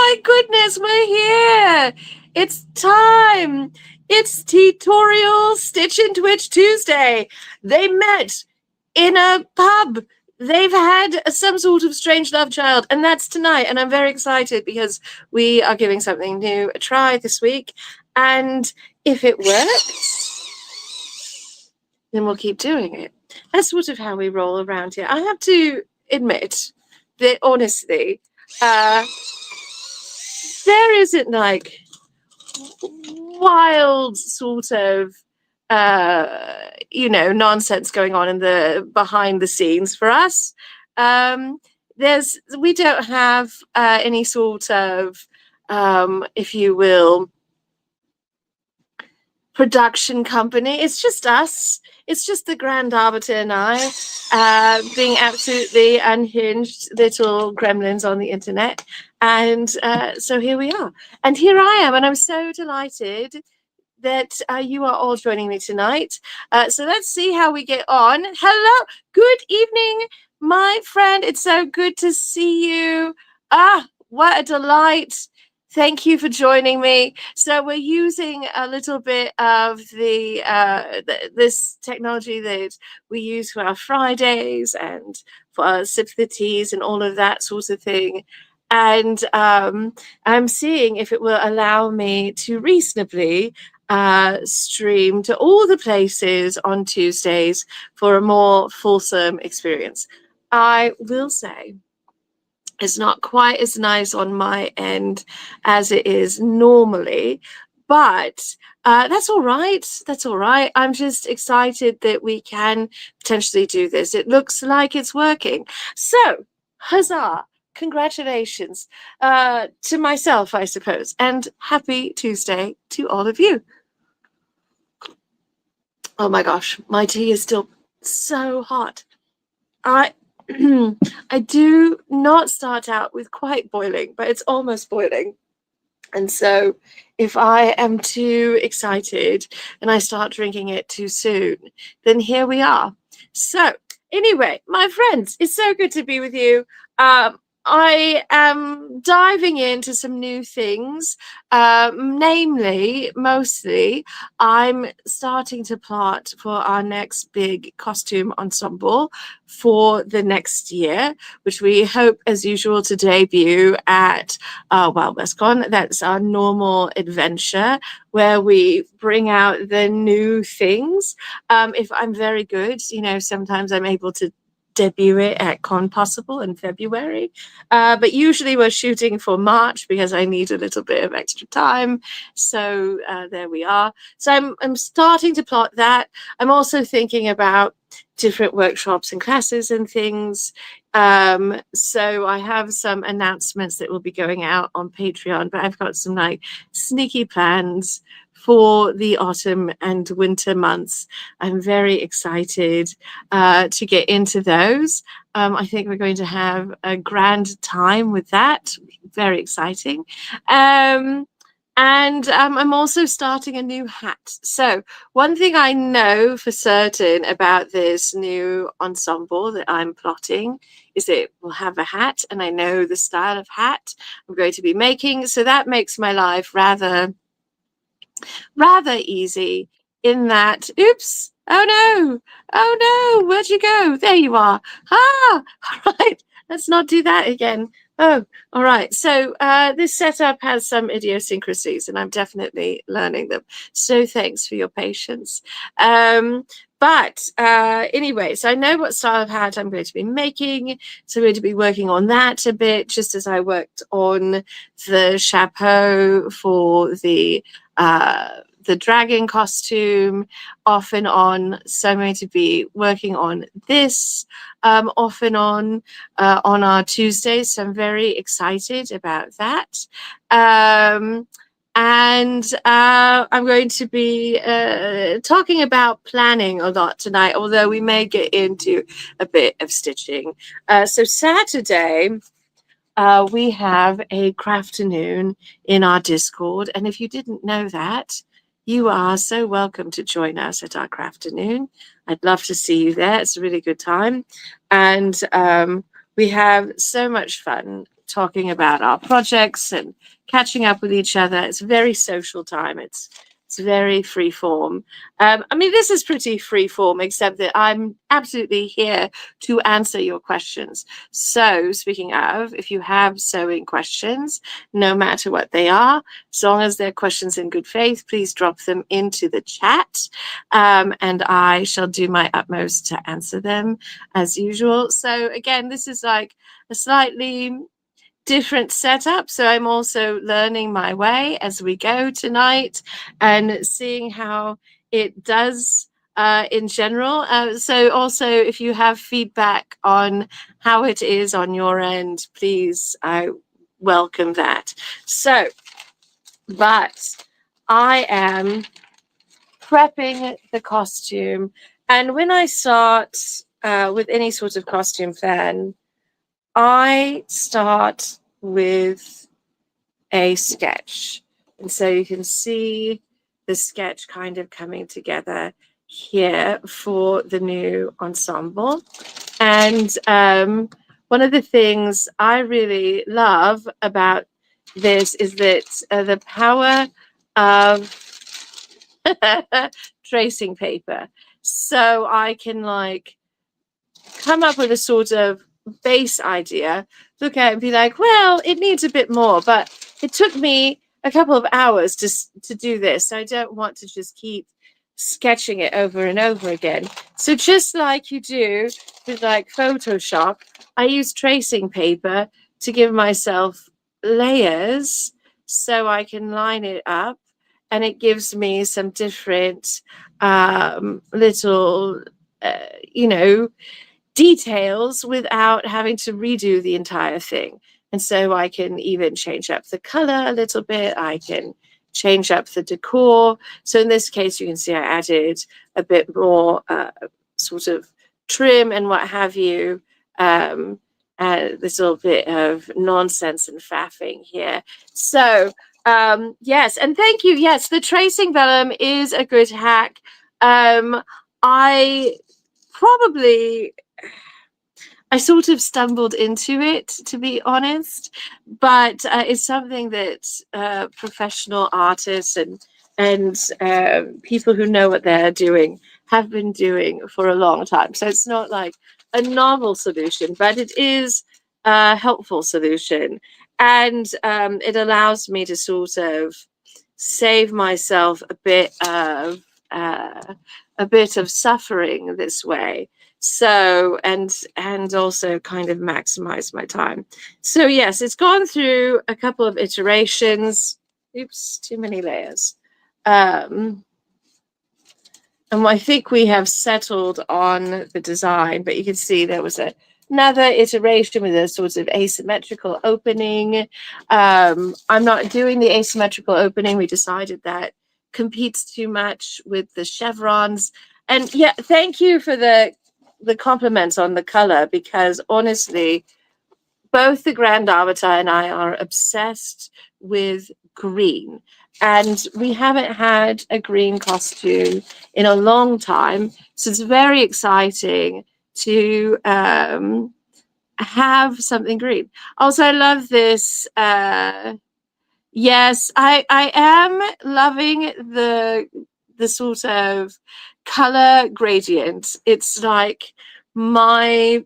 my goodness, we're here. It's time. It's Tutorial Stitch and Twitch Tuesday. They met in a pub. They've had some sort of strange love child, and that's tonight. And I'm very excited because we are giving something new a try this week. And if it works, then we'll keep doing it. That's sort of how we roll around here. I have to admit that honestly, there isn't like wild sort of nonsense going on in the behind the scenes for us. We don't have any sort of if you will, production company. It's just us. It's just the Grand Arbiter and I being absolutely unhinged little gremlins on the internet. And so here we are. And here I am. And I'm so delighted that you are all joining me tonight. So let's see how we get on. Hello. Good evening, my friend. It's so good to see you. What a delight. Thank you for joining me. So we're using a little bit of this technology that we use for our Fridays and for our sip the teas and all of that sort of thing. And I'm seeing if it will allow me to reasonably stream to all the places on Tuesdays for a more fulsome experience. I will say, it's not quite as nice on my end as it is normally, but that's all right. That's all right. I'm just excited that we can potentially do this. It looks like it's working. So, huzzah. Congratulations to myself, I suppose, and happy Tuesday to all of you. Oh my gosh, my tea is still so hot. I do not start out with quite boiling, but it's almost boiling. And so if I am too excited and I start drinking it too soon, then here we are. So anyway, my friends, it's so good to be with you. I am diving into some new things, mostly, I'm starting to plot for our next big costume ensemble for the next year, which we hope, as usual, to debut at WestCon. That's our normal adventure where we bring out the new things. If I'm very good, sometimes I'm able to debut it at Con Possible in February, but usually we're shooting for March because I need a little bit of extra time. So there we are. So I'm starting to plot that. I'm also thinking about different workshops and classes and things. So I have some announcements that will be going out on Patreon, but I've got some like sneaky plans for the autumn and winter months. I'm very excited to get into those. I think we're going to have a grand time with that. Very exciting. And I'm also starting a new hat. So one thing I know for certain about this new ensemble that I'm plotting is it will have a hat, and I know the style of hat I'm going to be making. So that makes my life rather easy in that, oops, oh no, where'd you go? There you are. All right, let's not do that again. Oh, all right. So this setup has some idiosyncrasies, and I'm definitely learning them. So thanks for your patience. But anyway, so I know what style of hat I'm going to be making. So I'm going to be working on that a bit, just as I worked on the chapeau for the dragon costume off and on. So I'm going to be working on this off and on our Tuesdays. So I'm very excited about that. And I'm going to be talking about planning a lot tonight, although we may get into a bit of stitching. So Saturday, we have a crafternoon in our Discord. And if you didn't know that, you are so welcome to join us at our crafternoon. I'd love to see you there. It's a really good time. And we have so much fun talking about our projects and catching up with each other. It's a very social time. It's very free form. I mean, this is pretty free form, except that I'm absolutely here to answer your questions. So, speaking of, if you have sewing questions, no matter what they are, as long as they're questions in good faith, please drop them into the chat, and I shall do my utmost to answer them as usual. So, again, this is like a slightly different setup. So I'm also learning my way as we go tonight and seeing how it does in general. So also, if you have feedback on how it is on your end, please, I welcome that. So, but I am prepping the costume. And when I start with any sort of costume plan, I start with a sketch. And so you can see the sketch kind of coming together here for the new ensemble. And one of the things I really love about this is that the power of tracing paper. So I can like come up with a sort of base idea, look at it and be like, well, it needs a bit more, but it took me a couple of hours to do this. So I don't want to just keep sketching it over and over again. So just like you do with like Photoshop, I use tracing paper to give myself layers so I can line it up, and it gives me some different little, you know, details without having to redo the entire thing. And so I can even change up the color a little bit. I can change up the decor. So in this case, you can see I added a bit more sort of trim and what have you. This little bit of nonsense and faffing here. So yes, and thank you. Yes, the tracing vellum is a good hack. I probably sort of stumbled into it, to be honest, but it's something that professional artists and people who know what they're doing have been doing for a long time. So it's not like a novel solution, but it is a helpful solution, and it allows me to sort of save myself a bit of suffering this way. So and also kind of maximize my time. So yes, it's gone through a couple of iterations. Oops, too many layers. And I think we have settled on the design, but you can see there was another iteration with a sort of asymmetrical opening. I'm not doing the asymmetrical opening. We decided that competes too much with the chevrons. And yeah, thank you for the compliments on the color, because honestly, both the Grand Arbiter and I are obsessed with green. And we haven't had a green costume in a long time. So it's very exciting to have something green. Also, I love this. Yes, I am loving the sort of color gradient. It's like my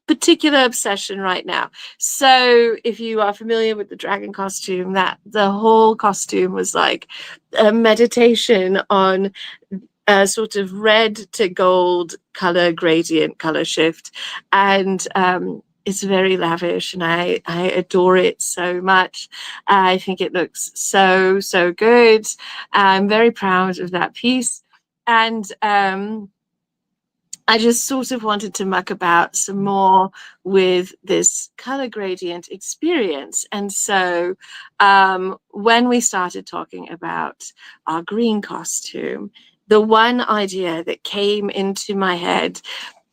particular obsession right now. So if you are familiar with the dragon costume, that the whole costume was like a meditation on a sort of red to gold color gradient, color shift. And it's very lavish, and I adore it so much. I think it looks so, so good. I'm very proud of that piece. And I just sort of wanted to muck about some more with this color gradient experience. And so when we started talking about our green costume, the one idea that came into my head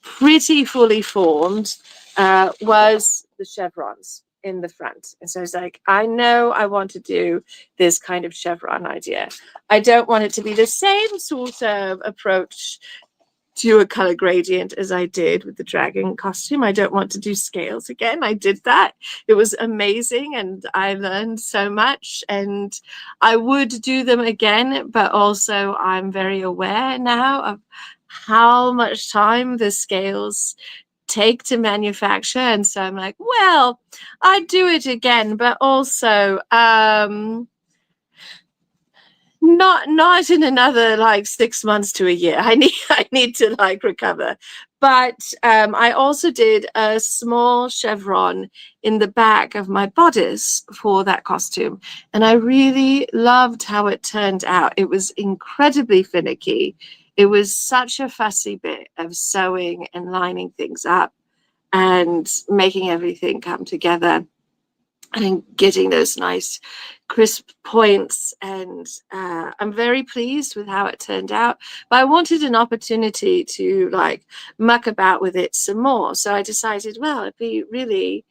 pretty fully formed was the chevrons in the front. And so I was like, I know I want to do this kind of chevron idea. I don't want it to be the same sort of approach do a color gradient as I did with the dragon costume. I don't want to do scales again. I did that. It was amazing and I learned so much, and I would do them again, but also I'm very aware now of how much time the scales take to manufacture. And so I'm like, well, I'd do it again, but also not in another like 6 months to a year. I need to like recover. But I also did a small chevron in the back of my bodice for that costume, and I really loved how it turned out. It was incredibly finicky. It was such a fussy bit of sewing and lining things up and making everything come together and getting those nice crisp points. And I'm very pleased with how it turned out, but I wanted an opportunity to like muck about with it some more. So I decided, well, it'd be really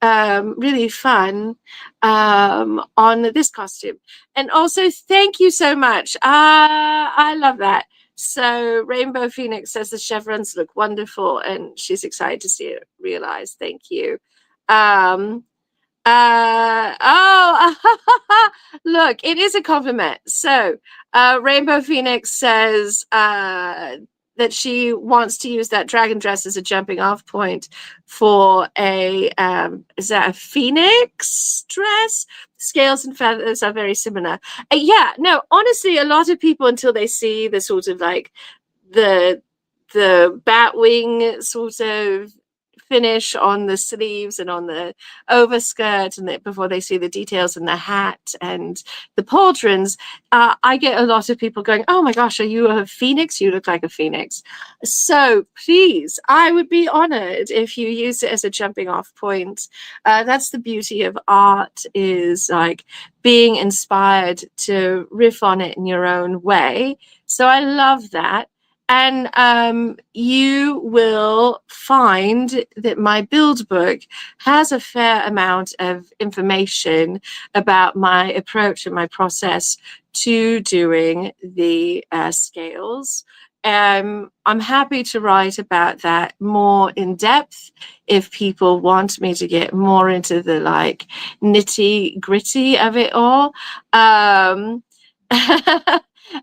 really fun on this costume. And also thank you so much. I love that. So Rainbow Phoenix says the chevrons look wonderful and she's excited to see it realized. Thank you. Oh, look, it is a compliment. So, Rainbow Phoenix says that she wants to use that dragon dress as a jumping off point for a, is that a phoenix dress? Scales and feathers are very similar. Yeah, no, honestly, a lot of people, until they see the sort of like the bat wing sort of finish on the sleeves and on the overskirt, and before they see the details in the hat and the pauldrons, I get a lot of people going, oh my gosh, are you a phoenix? You look like a phoenix. So please, I would be honored if you use it as a jumping off point. That's the beauty of art, is like being inspired to riff on it in your own way. So I love that. And you will find that my build book has a fair amount of information about my approach and my process to doing the scales. I'm happy to write about that more in depth if people want me to get more into the like nitty gritty of it all.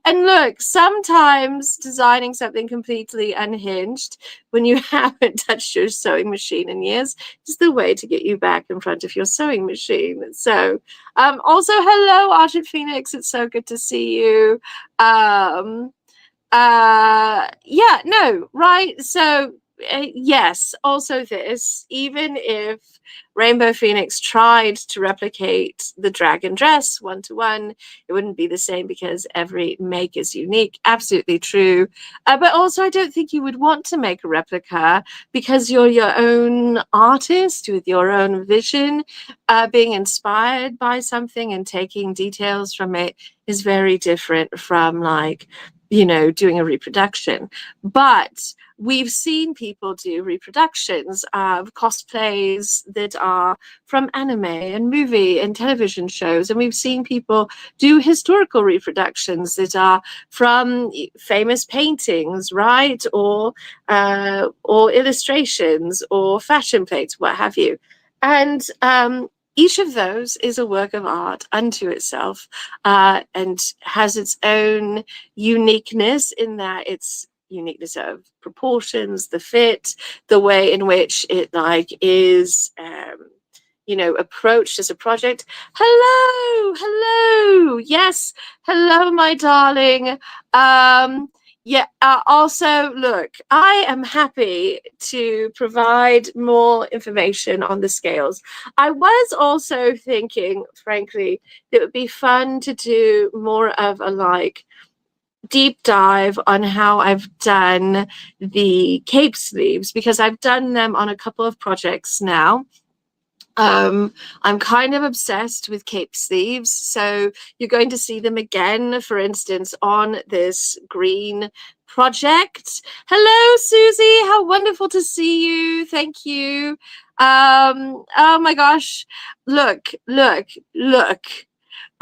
And look, sometimes designing something completely unhinged when you haven't touched your sewing machine in years is the way to get you back in front of your sewing machine. So, also, hello, Argent Phoenix. It's so good to see you. Yeah, no, right. So, yes, also this, even if Rainbow Phoenix tried to replicate the dragon dress one-to-one, it wouldn't be the same because every make is unique. Absolutely true. But also, I don't think you would want to make a replica because you're your own artist with your own vision. Being inspired by something and taking details from it is very different from like, you know, doing a reproduction. But we've seen people do reproductions of cosplays that are from anime and movie and television shows, and we've seen people do historical reproductions that are from famous paintings, right, or illustrations or fashion plates, what have you. And each of those is a work of art unto itself, and has its own uniqueness in that it's uniqueness of proportions, the fit, the way in which it like is you know, approached as a project. Hello, yes, hello, my darling. Yeah, also, look, I am happy to provide more information on the scales. I was also thinking, frankly, it would be fun to do more of a like deep dive on how I've done the cape sleeves, because I've done them on a couple of projects now. I'm kind of obsessed with cape sleeves, so you're going to see them again, for instance, on this green project. Hello, Susie, how wonderful to see you. Thank you. Oh my gosh, look.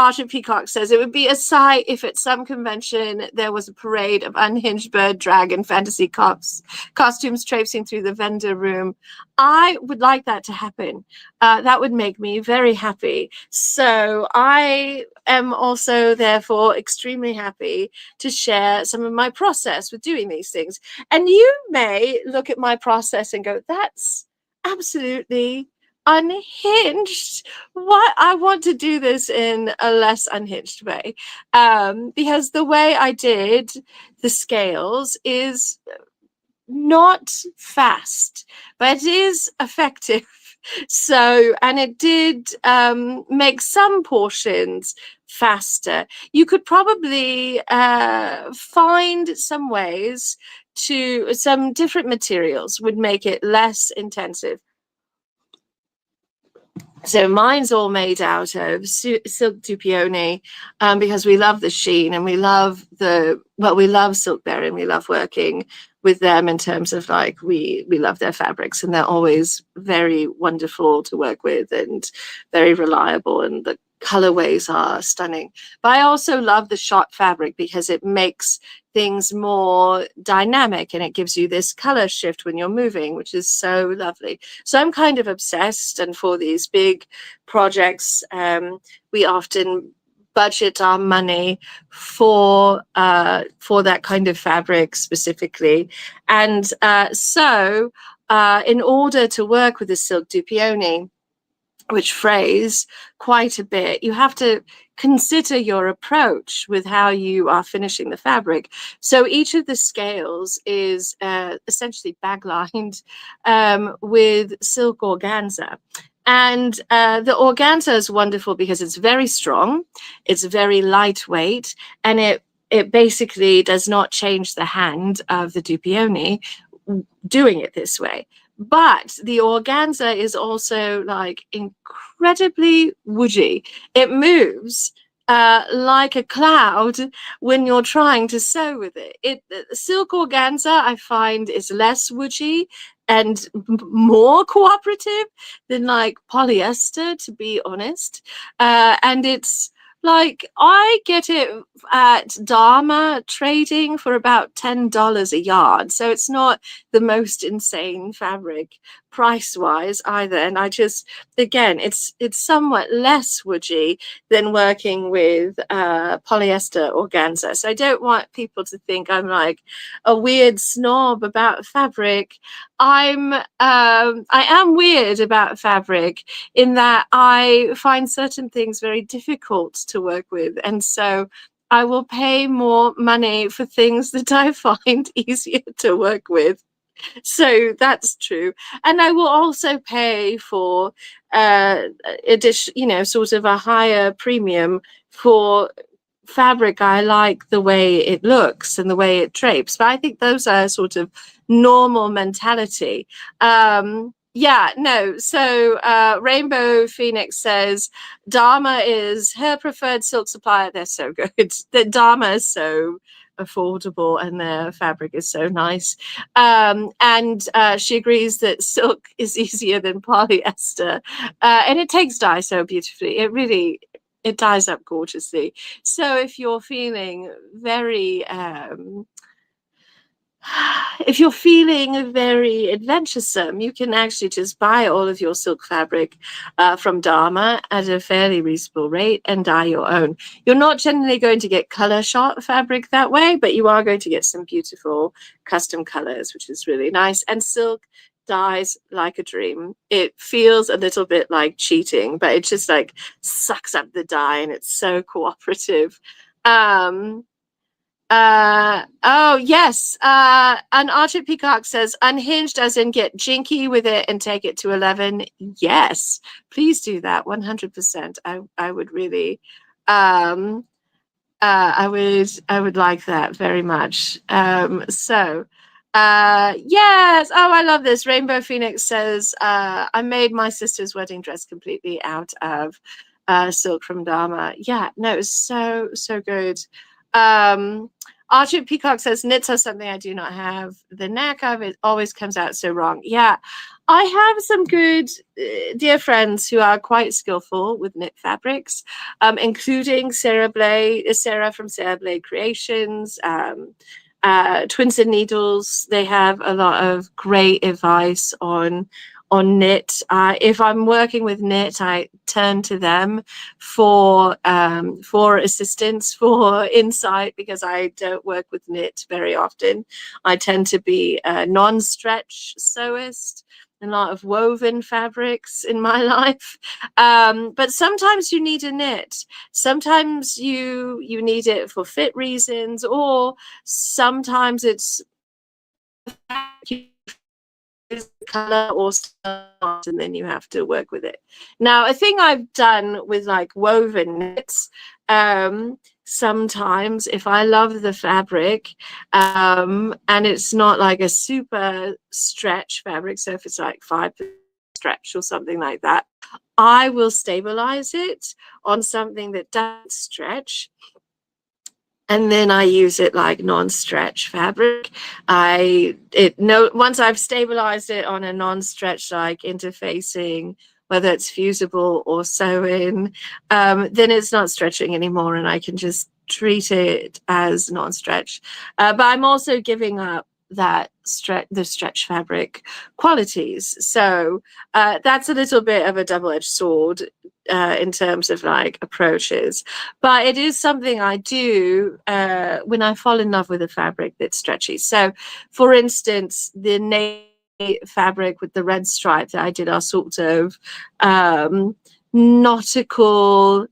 Archer Peacock says, it would be a sight if at some convention there was a parade of unhinged bird, dragon, fantasy costumes traipsing through the vendor room. I would like that to happen. That would make me very happy. So I am also, therefore, extremely happy to share some of my process with doing these things. And you may look at my process and go, that's absolutely unhinged. What? I want to do this in a less unhinged way, because the way I did the scales is not fast, but it is effective. So, and it did make some portions faster. You could probably find some ways to, some different materials would make it less intensive. So mine's all made out of silk dupioni, because we love the sheen and we love we love Silkberry and we love working with them in terms of like, we love their fabrics and they're always very wonderful to work with and very reliable, and the colorways are stunning. But I also love the shot fabric because it makes things more dynamic and it gives you this color shift when you're moving, which is so lovely. So I'm kind of obsessed, and for these big projects, we often budget our money for that kind of fabric specifically. And so in order to work with the silk dupioni, which frays quite a bit, you have to consider your approach with how you are finishing the fabric. So each of the scales is essentially bag-lined with silk organza. And the organza is wonderful because it's very strong, it's very lightweight, and it basically does not change the hand of the dupioni doing it this way. But the organza is also like incredibly woody. It moves like a cloud when you're trying to sew with it. Silk organza, I find, is less woody and more cooperative than like polyester, to be honest. And it's like, I get it at Dharma trading for about $10 a yard. So it's not the most insane fabric price-wise either. And I just, again, it's somewhat less woody than working with polyester organza. So I don't want people to think I'm like a weird snob about fabric. I am weird about fabric in that I find certain things very difficult to work with. And so I will pay more money for things that I find easier to work with. So that's true. And I will also pay for addition, sort of a higher premium for fabric I like the way it looks and the way it drapes. But I think those are sort of normal mentality. Yeah, no. So Rainbow Phoenix says Dharma is her preferred silk supplier. They're so good. That Dharma is so affordable and their fabric is so nice. And she agrees that silk is easier than polyester, and it takes dye so beautifully. It dyes up gorgeously. So if you're feeling very adventuresome, you can actually just buy all of your silk fabric from Dharma at a fairly reasonable rate and dye your own. You're not generally going to get color shot fabric that way, but you are going to get some beautiful custom colors, which is really nice. And silk dyes like a dream. It feels a little bit like cheating, but it just like sucks up the dye and it's so cooperative. Oh yes, and Archer Peacock says unhinged as in get jinky with it and take it to 11. Yes, please do that. 100%. I would really I would like that very much. Yes. Oh, I love this. Rainbow Phoenix says, I made my sister's wedding dress completely out of silk from Dharma. Yeah, no, it's so good. Archie Peacock says knits are something I do not have the knack of. It always comes out so wrong. Yeah, I have some good dear friends who are quite skillful with knit fabrics, including Sarah from Sarah Blade Creations, Twins and Needles. They have a lot of great advice on knit. If I'm working with knit, I turn to them for assistance, for insight, because I don't work with knit very often. I tend to be a non-stretch sewist, a lot of woven fabrics in my life. But sometimes you need a knit. Sometimes you need it for fit reasons, or sometimes it's color or start, and then you have to work with it. Now, a thing I've done with like woven knits, sometimes if I love the fabric, and it's not like a super stretch fabric, so if it's like 5% stretch or something like that, I will stabilize it on something that doesn't stretch, and then I use it like non-stretch fabric. Once I've stabilized it on a non-stretch, like interfacing, whether it's fusible or sew-in, then it's not stretching anymore, and I can just treat it as non-stretch. But I'm also giving up the stretch fabric qualities. So that's a little bit of a double-edged sword in terms of like approaches, but it is something I do when I fall in love with a fabric that's stretchy. So for instance, the navy fabric with the red stripe that I did our sort of nautical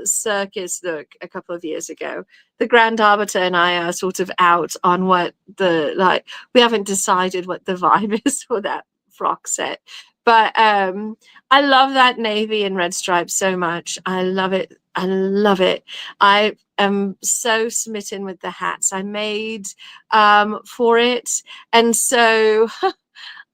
circus look a couple of years ago. The Grand Arbiter and I are sort of out on what we haven't decided what the vibe is for that frock set. But I love that navy and red stripe so much. I love it. I love it. I am so smitten with the hats I made for it. And so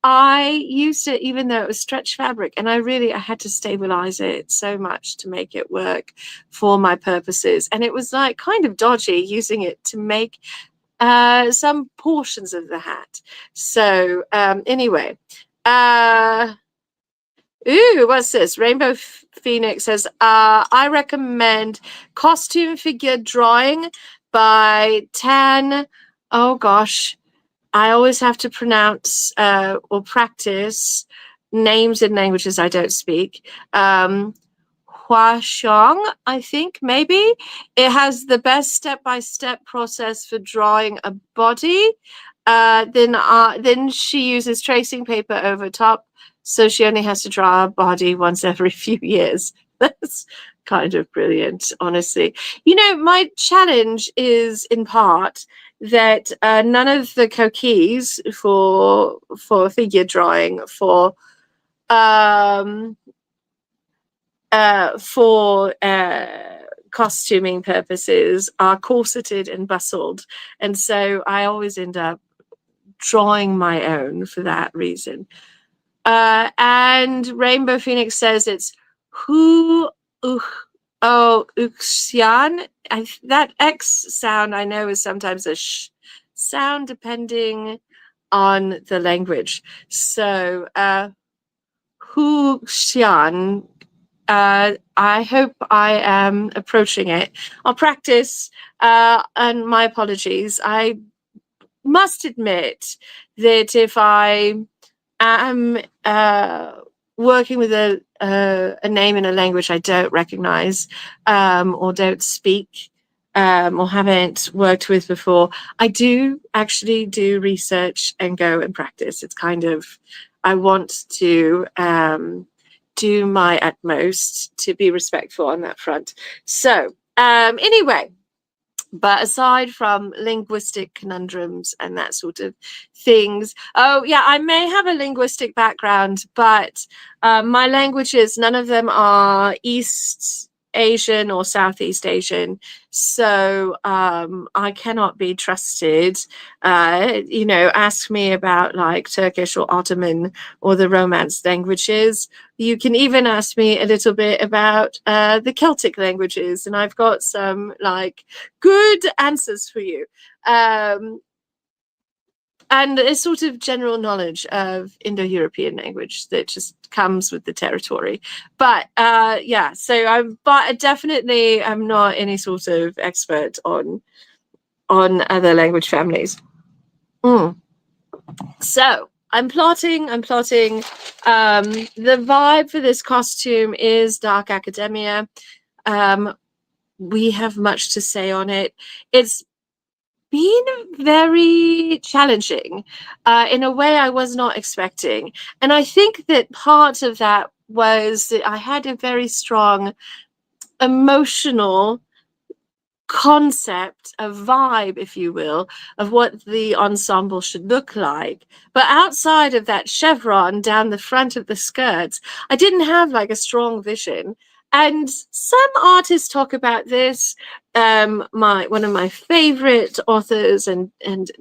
I used it even though it was stretch fabric, and I had to stabilize it so much to make it work for my purposes. And it was like kind of dodgy using it to make some portions of the hat. So anyway, what's this? Rainbow Phoenix says, I recommend Costume Figure Drawing by Tan. Oh gosh, I always have to pronounce or practice names in languages I don't speak. Hua Xiong, I think, maybe. It has the best step-by-step process for drawing a body. Then she uses tracing paper over top, so she only has to draw a body once every few years. That's kind of brilliant, honestly. My challenge is in part that none of the cookies for figure drawing for costuming purposes are corseted and bustled, and so I always end up drawing my own for that reason. And Rainbow Phoenix says it's Uxian. That X sound I know is sometimes a sh sound depending on the language. So Huxian. I hope I am approaching it. I'll practice, and my apologies. I must admit that if I am working with a name in a language I don't recognize, or don't speak, or haven't worked with before, I do actually do research and go and practice. It's kind of, I want to do my utmost to be respectful on that front. So anyway, but aside from linguistic conundrums and that sort of things, oh yeah, I may have a linguistic background, but my languages, none of them are East Asian or Southeast Asian, so I cannot be trusted. Ask me about like Turkish or Ottoman or the Romance languages. You can even ask me a little bit about the Celtic languages, and I've got some like good answers for you. and a sort of general knowledge of Indo-European language that just comes with the territory. But yeah, so but definitely I'm not any sort of expert on other language families. Mm. So I'm plotting. The vibe for this costume is dark academia. We have much to say on it. It's been very challenging in a way I was not expecting. And I think that part of that was that I had a very strong emotional concept, a vibe, if you will, of what the ensemble should look like. But outside of that chevron down the front of the skirts, I didn't have like a strong vision. And some artists talk about this. One of my favorite authors and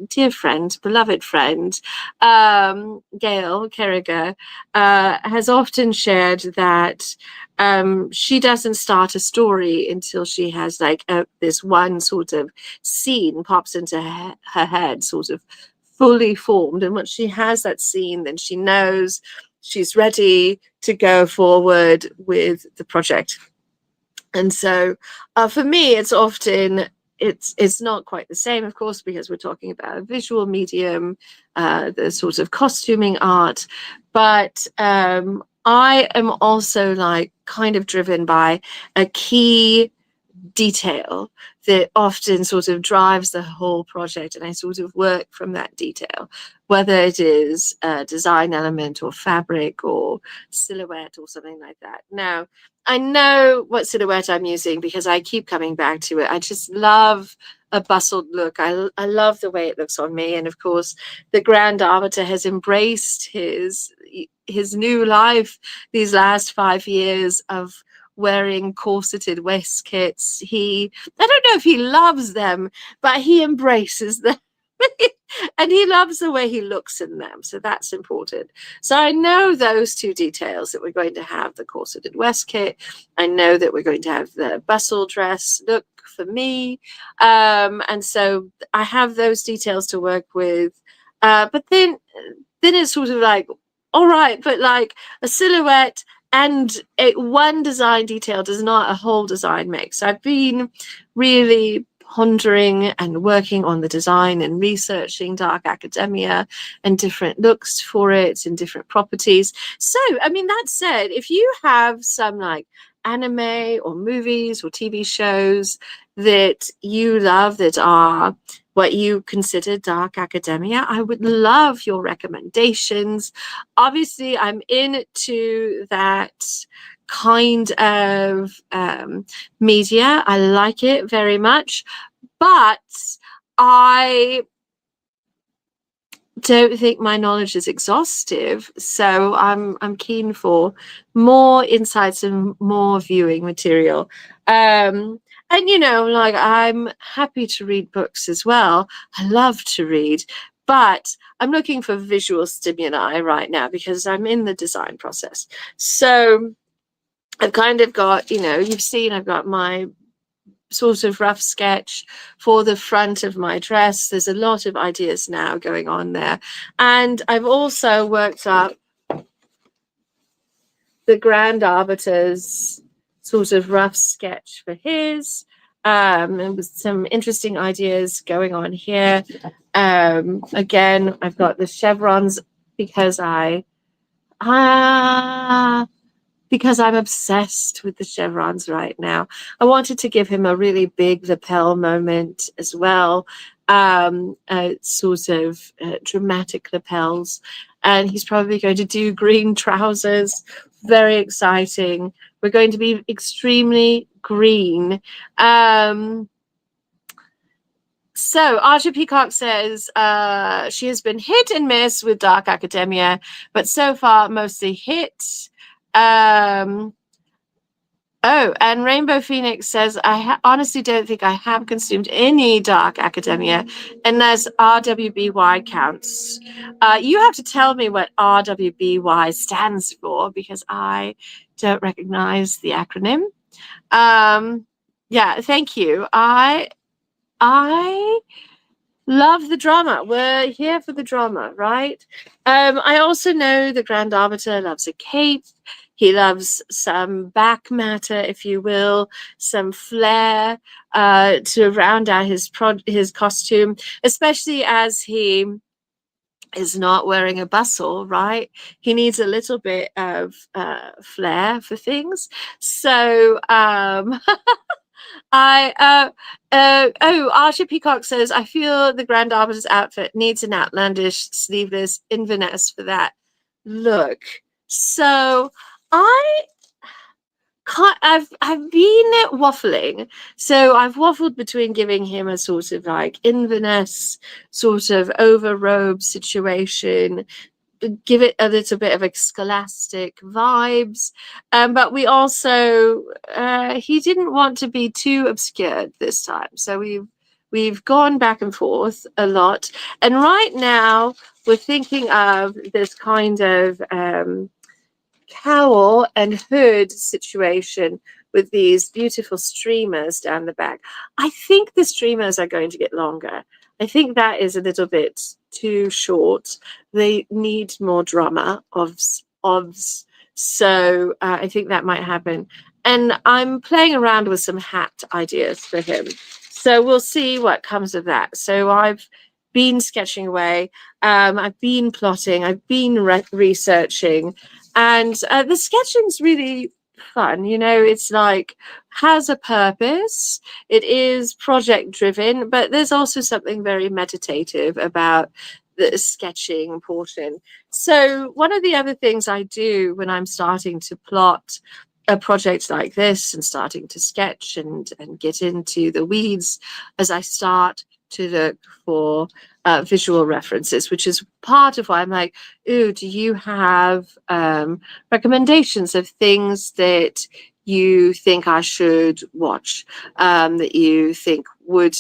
dear friend, beloved friend, Gail Carriger, has often shared that she doesn't start a story until she has like this one sort of scene pops into her head, sort of fully formed. And once she has that scene, then she knows she's ready to go forward with the project. And so for me, it's often it's not quite the same, of course, because we're talking about a visual medium, the sort of costuming art, but I am also like kind of driven by a key detail that often sort of drives the whole project, and I sort of work from that detail, whether it is a design element or fabric or silhouette or something like that. Now, I know what silhouette I'm using because I keep coming back to it. I just love a bustled look. I love the way it looks on me. And of course, the Grand Arbiter has embraced his new life these last 5 years of wearing corseted waistcoats. I don't know if he loves them, but he embraces them. And he loves the way he looks in them. So that's important. So I know those two details, that we're going to have the corseted waistcoat. I know that we're going to have the bustle dress look for me. And so I have those details to work with. But then it's sort of like, all right, but like a silhouette and one design detail does not a whole design make. So I've been really pondering and working on the design and researching dark academia and different looks for it and different properties. So, I mean, that said, if you have some like anime or movies or TV shows that you love that are what you consider dark academia, I would love your recommendations. Obviously, I'm into that kind of media. I like it very much, but I don't think my knowledge is exhaustive, so I'm keen for more insights and more viewing material. And like, I'm happy to read books as well. I love to read, but I'm looking for visual stimuli right now because I'm in the design process. So I've kind of got, you've seen I've got my sort of rough sketch for the front of my dress. There's a lot of ideas now going on there. And I've also worked up the Grand Arbiter's sort of rough sketch for his. And with some interesting ideas going on here. Again, I've got the chevrons because because I'm obsessed with the chevrons right now. I wanted to give him a really big lapel moment as well, sort of dramatic lapels. And he's probably going to do green trousers. Very exciting. We're going to be extremely green. So Archer Peacock says she has been hit and miss with Dark Academia, but so far mostly hit. Oh, and Rainbow Phoenix says, I honestly don't think I have consumed any Dark Academia unless RWBY counts. You have to tell me what RWBY stands for because I don't recognize the acronym. Yeah, thank you. I Love the drama. We're here for the drama, right? I also know the Grand Arbiter loves a cape. He loves some back matter, if you will, some flair to round out his costume, especially as he is not wearing a bustle, right? He needs a little bit of flair for things. So Archie Peacock says, I feel the Grand Arbiter's outfit needs an outlandish sleeveless Inverness for that look. So I I've been waffling. So I've waffled between giving him a sort of like Inverness sort of overrobe situation, give it a little bit of a scholastic vibes, but we also he didn't want to be too obscured this time, so we've gone back and forth a lot, and right now we're thinking of this kind of cowl and hood situation with these beautiful streamers down the back. I think the streamers are going to get longer. I think that is a little bit too short. They need more drama of. So I think that might happen. And I'm playing around with some hat ideas for him. So we'll see what comes of that. So I've been sketching away. I've been plotting. I've been researching. And the sketching's really fun. You know, it's like has a purpose. It is project driven, but there's also something very meditative about the sketching portion. So one of the other things I do when I'm starting to plot a project like this and starting to sketch and get into the weeds as I start to look for visual references, which is part of why I'm like, ooh, do you have recommendations of things that you think I should watch, that you think would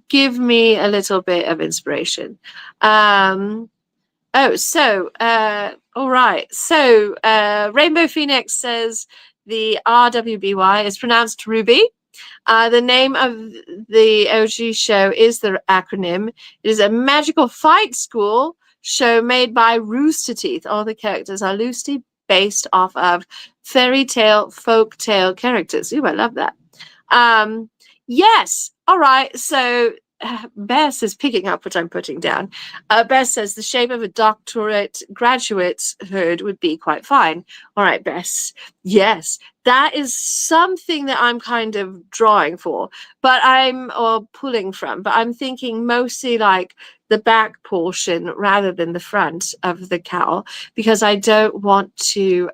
give me a little bit of inspiration? All right. So Rainbow Phoenix says the RWBY is pronounced Ruby. The name of the OG show is the acronym. It is a magical fight school show made by Rooster Teeth. All the characters are loosely based off of fairy tale, folk tale characters. Ooh, I love that. Yes. All right. So Bess is picking up what I'm putting down. Bess says the shape of a doctorate graduate's hood would be quite fine. All right, Bess. Yes, that is something that I'm kind of drawing for, or pulling from, but I'm thinking mostly like the back portion rather than the front of the cowl, because I don't want to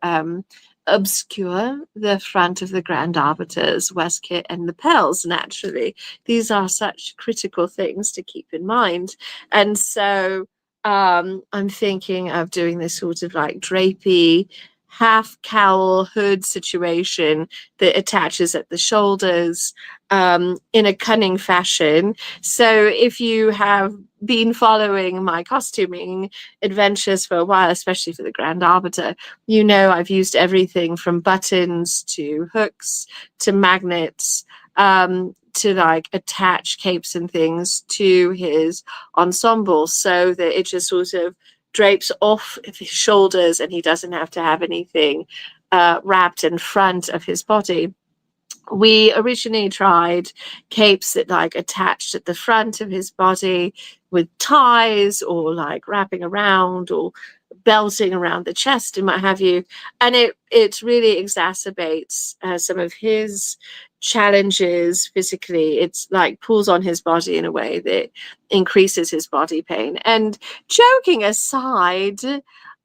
obscure the front of the Grand Arbiter's waistcoat and lapels. Naturally, these are such critical things to keep in mind, and so I'm thinking of doing this sort of like drapey half cowl hood situation that attaches at the shoulders in a cunning fashion. So if you have been following my costuming adventures for a while, especially for the Grand Arbiter, you know I've used everything from buttons to hooks to magnets to like attach capes and things to his ensemble so that it just sort of drapes off his shoulders and he doesn't have to have anything wrapped in front of his body. We originally tried capes that like attached at the front of his body with ties or like wrapping around or belting around the chest and what have you, and it really exacerbates some of his challenges physically. It's like pulls on his body in a way that increases his body pain. And joking aside,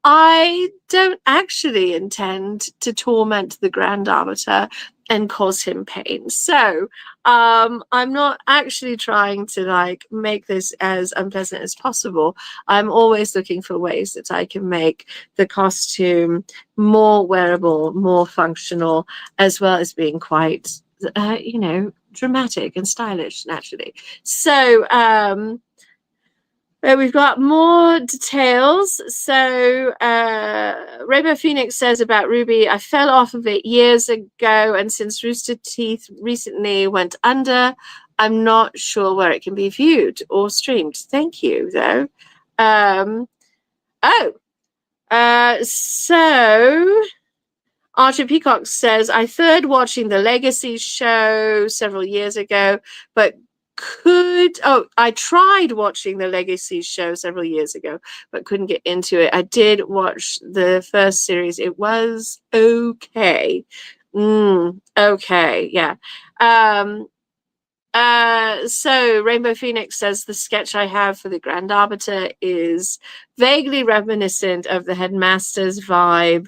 I don't actually intend to torment the Grand Arbiter and cause him pain. So I'm not actually trying to like make this as unpleasant as possible. I'm always looking for ways that I can make the costume more wearable, more functional, as well as being quite, dramatic and stylish naturally. So We've got more details. So, Rainbow Phoenix says about Ruby, I fell off of it years ago, and since Rooster Teeth recently went under, I'm not sure where it can be viewed or streamed. Thank you, though. Um, oh, so Archer Peacock says, I third watching the Legacy show several years ago, but I tried watching the Legacy show several years ago, but couldn't get into it. I did watch the first series. It was okay. Okay, yeah. So Rainbow Phoenix says the sketch I have for the Grand Arbiter is vaguely reminiscent of the Headmaster's vibe.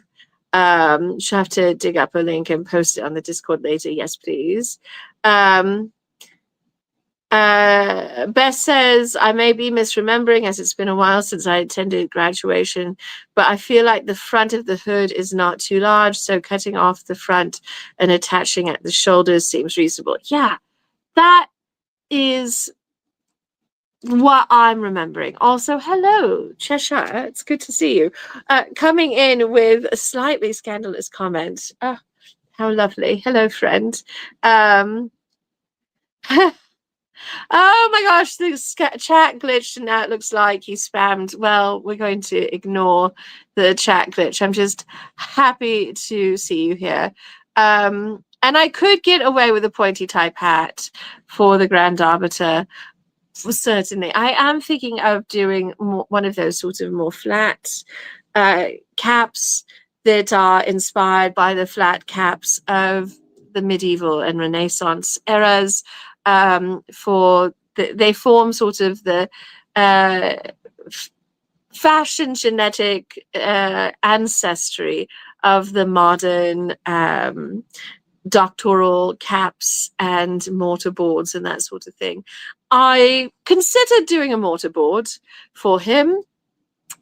She'll have to dig up a link and post it on the Discord later. Yes, please. Beth says, I may be misremembering as it's been a while since I attended graduation, but I feel like the front of the hood is not too large, so cutting off the front and attaching at the shoulders seems reasonable. Yeah, that is what I'm remembering. Also, hello, Cheshire. It's good to see you. Coming in with a slightly scandalous comment. Oh, how lovely. Hello, friend. Oh my gosh, the chat glitched and now it looks like you spammed. Well, we're going to ignore the chat glitch. I'm just happy to see you here. And I could get away with a pointy type hat for the Grand Arbiter. Certainly. I am thinking of doing one of those sort of more flat caps that are inspired by the flat caps of the medieval and Renaissance eras. They form sort of the fashion genetic ancestry of the modern doctoral caps and mortarboards and that sort of thing. I considered doing a mortarboard for him.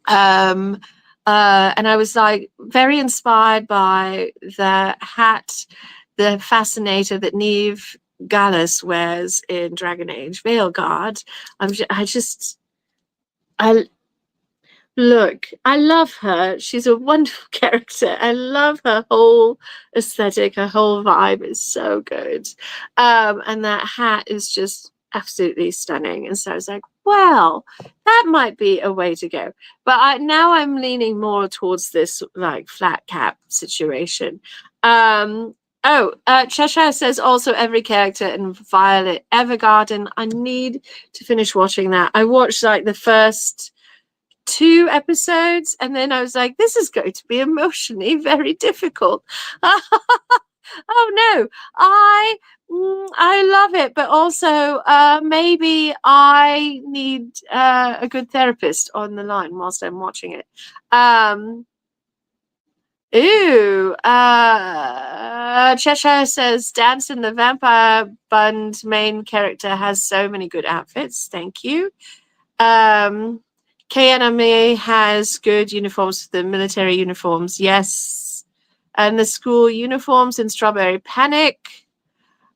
And I was like very inspired by the hat, the fascinator that Neve Gallus wears in Dragon Age Veilguard. Look, I love her. She's a wonderful character. I love her whole aesthetic. Her whole vibe is so good. And that hat is just absolutely stunning. And so I was like, well, that might be a way to go. But now I'm leaning more towards this like flat cap situation. Cheshire says also every character in Violet Evergarden. I need to finish watching that. I watched like the first 2 episodes and then I was like, this is going to be emotionally very difficult. Oh no, I love it, but also maybe I need a good therapist on the line whilst I'm watching it. Cheshire says Danson the Vampire Bund main character has so many good outfits. Thank you. KNMA has good uniforms for the military uniforms, yes. And the school uniforms in Strawberry Panic.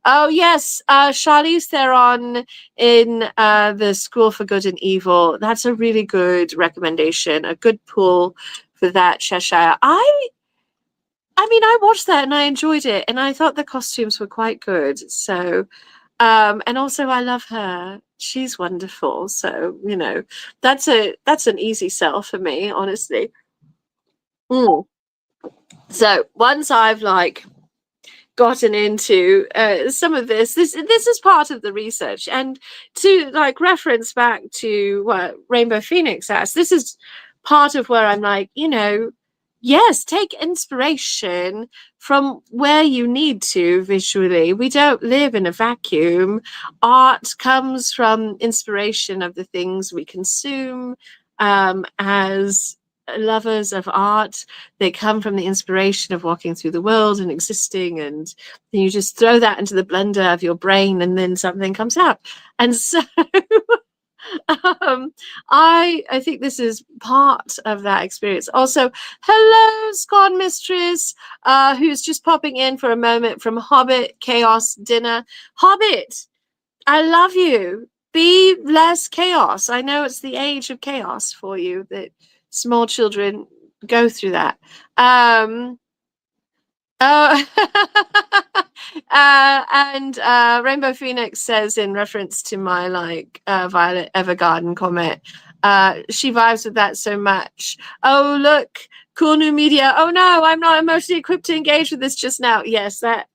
Oh, yes, Charlize Theron in the School for Good and Evil. That's a really good recommendation, a good pull for that, Cheshire. I mean, I watched that and I enjoyed it, and I thought the costumes were quite good. So, and also I love her. She's wonderful. So, you know, that's an easy sell for me, honestly. So once I've like gotten into some of this is part of the research, and to like reference back to what Rainbow Phoenix asked, this is part of where I'm like, you know, yes, take inspiration from where you need to visually. We don't live in a vacuum. Art comes from inspiration of the things we consume as lovers of art. They come from the inspiration of walking through the world and existing, and then you just throw that into the blender of your brain and then something comes out. And so I think this is part of that experience. Also, hello, Squad Mistress, who's just popping in for a moment from Hobbit Chaos Dinner. Hobbit, I love you. be less chaos. I know it's the age of chaos for you, that small children go through that. Oh, and Rainbow Phoenix says, in reference to my Violet Evergarden comment, she vibes with that so much. Oh, look, cool new media. Oh no, I'm not emotionally equipped to engage with this just now. Yes, that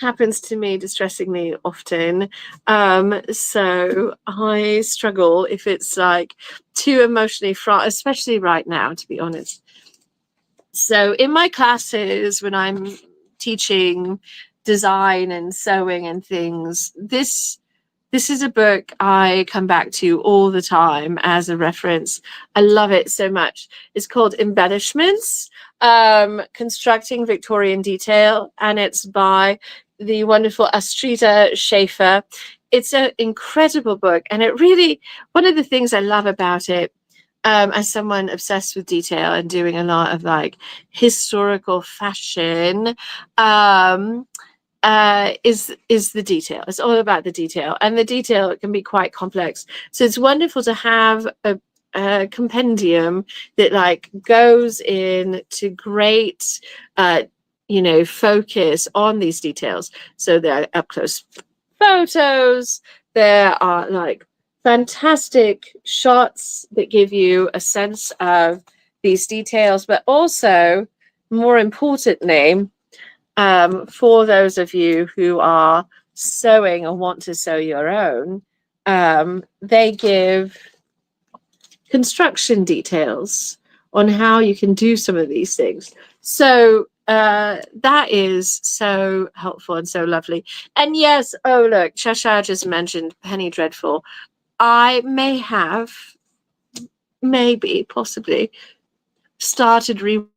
happens to me distressingly often. So I struggle if it's like too emotionally fraught, especially right now, to be honest. So in my classes, when I'm teaching design and sewing and things, this is a book I come back to all the time as a reference. I love it so much. It's called Embellishments, Constructing Victorian Detail, and it's by the wonderful Astrida Schaefer. It's an incredible book, and it really, one of the things I love about it, as someone obsessed with detail and doing a lot of like historical fashion, is the detail. It's all about the detail, and the detail can be quite complex. So it's wonderful to have a compendium that like goes in to great, focus on these details. So there are up close photos. There are like fantastic shots that give you a sense of these details, but also, more importantly, for those of you who are sewing or want to sew your own, they give construction details on how you can do some of these things. So that is so helpful and so lovely. And yes, oh look, Cheshire just mentioned Penny Dreadful. I may have, maybe, possibly, started reading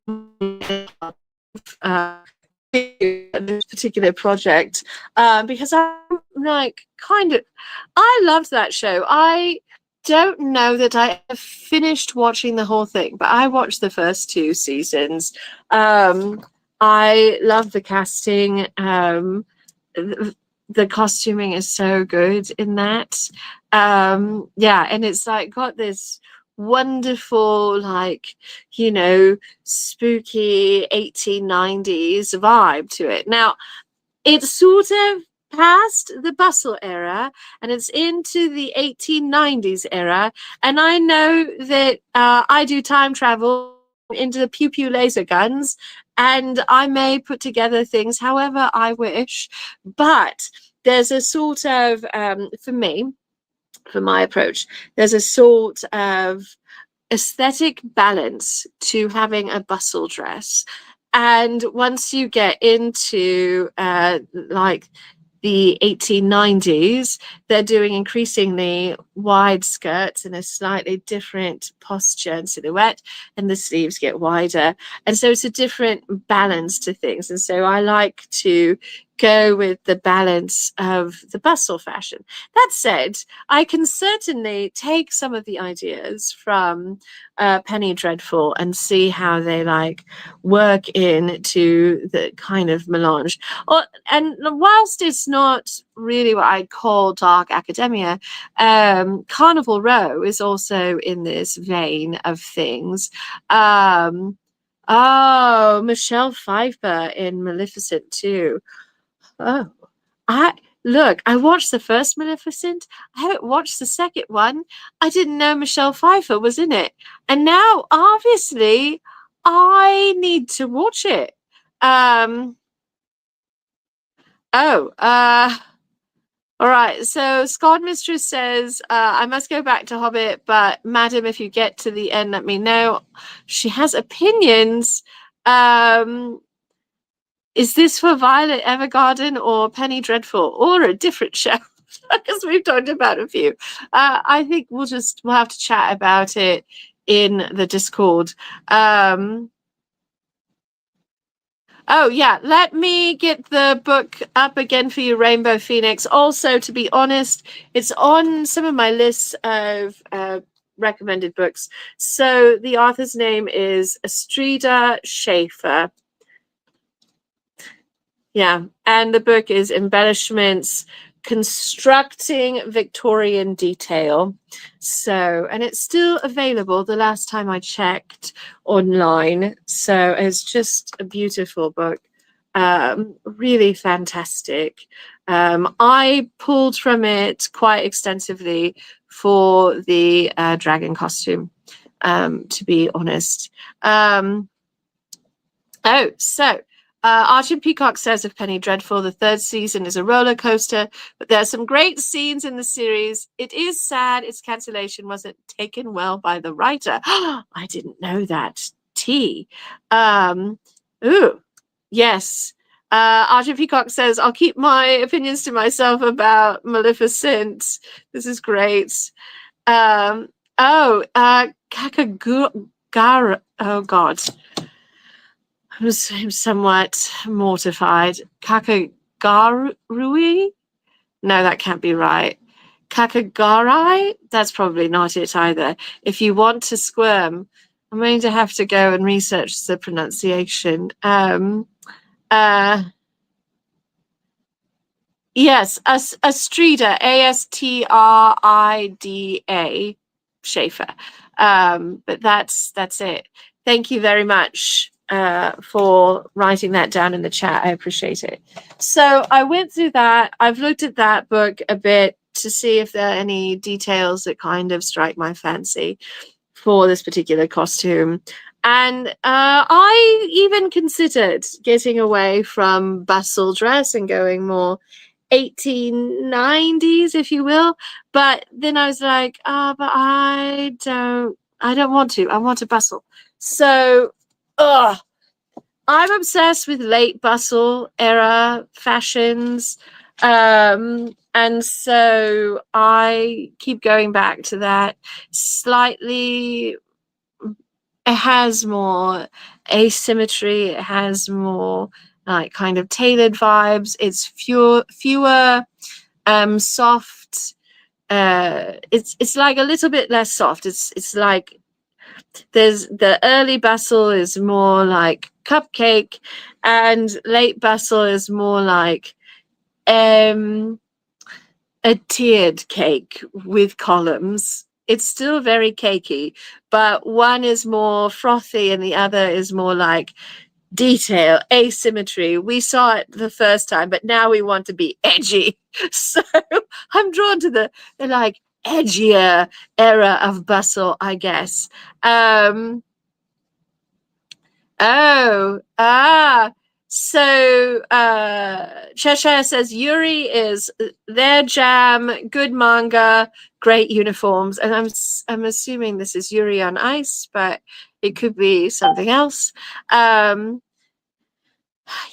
this particular project, because I'm like, kind of, I loved that show. I don't know that I have finished watching the whole thing, but I watched the first 2 seasons. I love the casting. The costuming is so good in that. Yeah, and it's like got this wonderful, like, spooky 1890s vibe to it. Now, it's sort of past the bustle era and it's into the 1890s era. And I know that I do time travel into the pew pew laser guns, and I may put together things however I wish. But there's a sort of, for me, for my approach, there's a sort of aesthetic balance to having a bustle dress. And once you get into like the 1890s, they're doing increasingly wide skirts and a slightly different posture and silhouette, and the sleeves get wider. And so it's a different balance to things. And so I like to go with the balance of the bustle fashion. That said, I can certainly take some of the ideas from Penny Dreadful and see how they like work into the kind of melange. And whilst it's not really what I'd call dark academia, Carnival Row is also in this vein of things. Oh, Michelle Pfeiffer in Maleficent too. Oh, I watched the first Maleficent. I haven't watched the second one. I didn't know Michelle Pfeiffer was in it. And now, obviously, I need to watch it. Um, oh, all right. So Scott Mistress says, I must go back to Hobbit, but madam, if you get to the end, let me know. She has opinions. Is this for Violet Evergarden or Penny Dreadful or a different show? Because we've talked about a few. I think we'll have to chat about it in the Discord. Oh yeah, let me get the book up again for you, Rainbow Phoenix. Also, to be honest, it's on some of my lists of recommended books. So the author's name is Astrida Schaefer. Yeah, and the book is Embellishments, constructing Victorian detail. So, and it's still available the last time I checked online. So it's just a beautiful book. Really fantastic. I pulled from it quite extensively for the dragon costume, to be honest. Archie Peacock says of Penny Dreadful, the third season is a roller coaster, but there are some great scenes in the series. It is sad its cancellation wasn't taken well by the writer. I didn't know that. T. Ooh, yes. Archie Peacock says, I'll keep my opinions to myself about Maleficent. This is great. Kakagura. Oh, God. I'm somewhat mortified. Kakagarui? No, that can't be right. Kakagarai? That's probably not it either. If you want to squirm, I'm going to have to go and research the pronunciation. Yes, Astrida, Astrida, Schaefer. But that's it. Thank you very much for writing that down in the chat. I appreciate it. So I went through that. I've looked at that book a bit to see if there are any details that kind of strike my fancy for this particular costume. And I even considered getting away from bustle dress and going more 1890s, if you will. But then I was like, but I don't want to. I want to bustle. So I'm obsessed with late bustle era fashions. And so I keep going back to that. Slightly, it has more asymmetry, it has more like kind of tailored vibes. It's fewer soft. It's like a little bit less soft. It's like there's the early bustle is more like cupcake, and late bustle is more like a tiered cake with columns. It's still very cakey, but one is more frothy and the other is more like detail, asymmetry. We saw it the first time, but now we want to be edgy. So I'm drawn to the like edgier era of bustle, I guess. So Cheshire says Yuri is their jam, good manga, great uniforms, and I'm assuming this is Yuri on Ice, but it could be something else.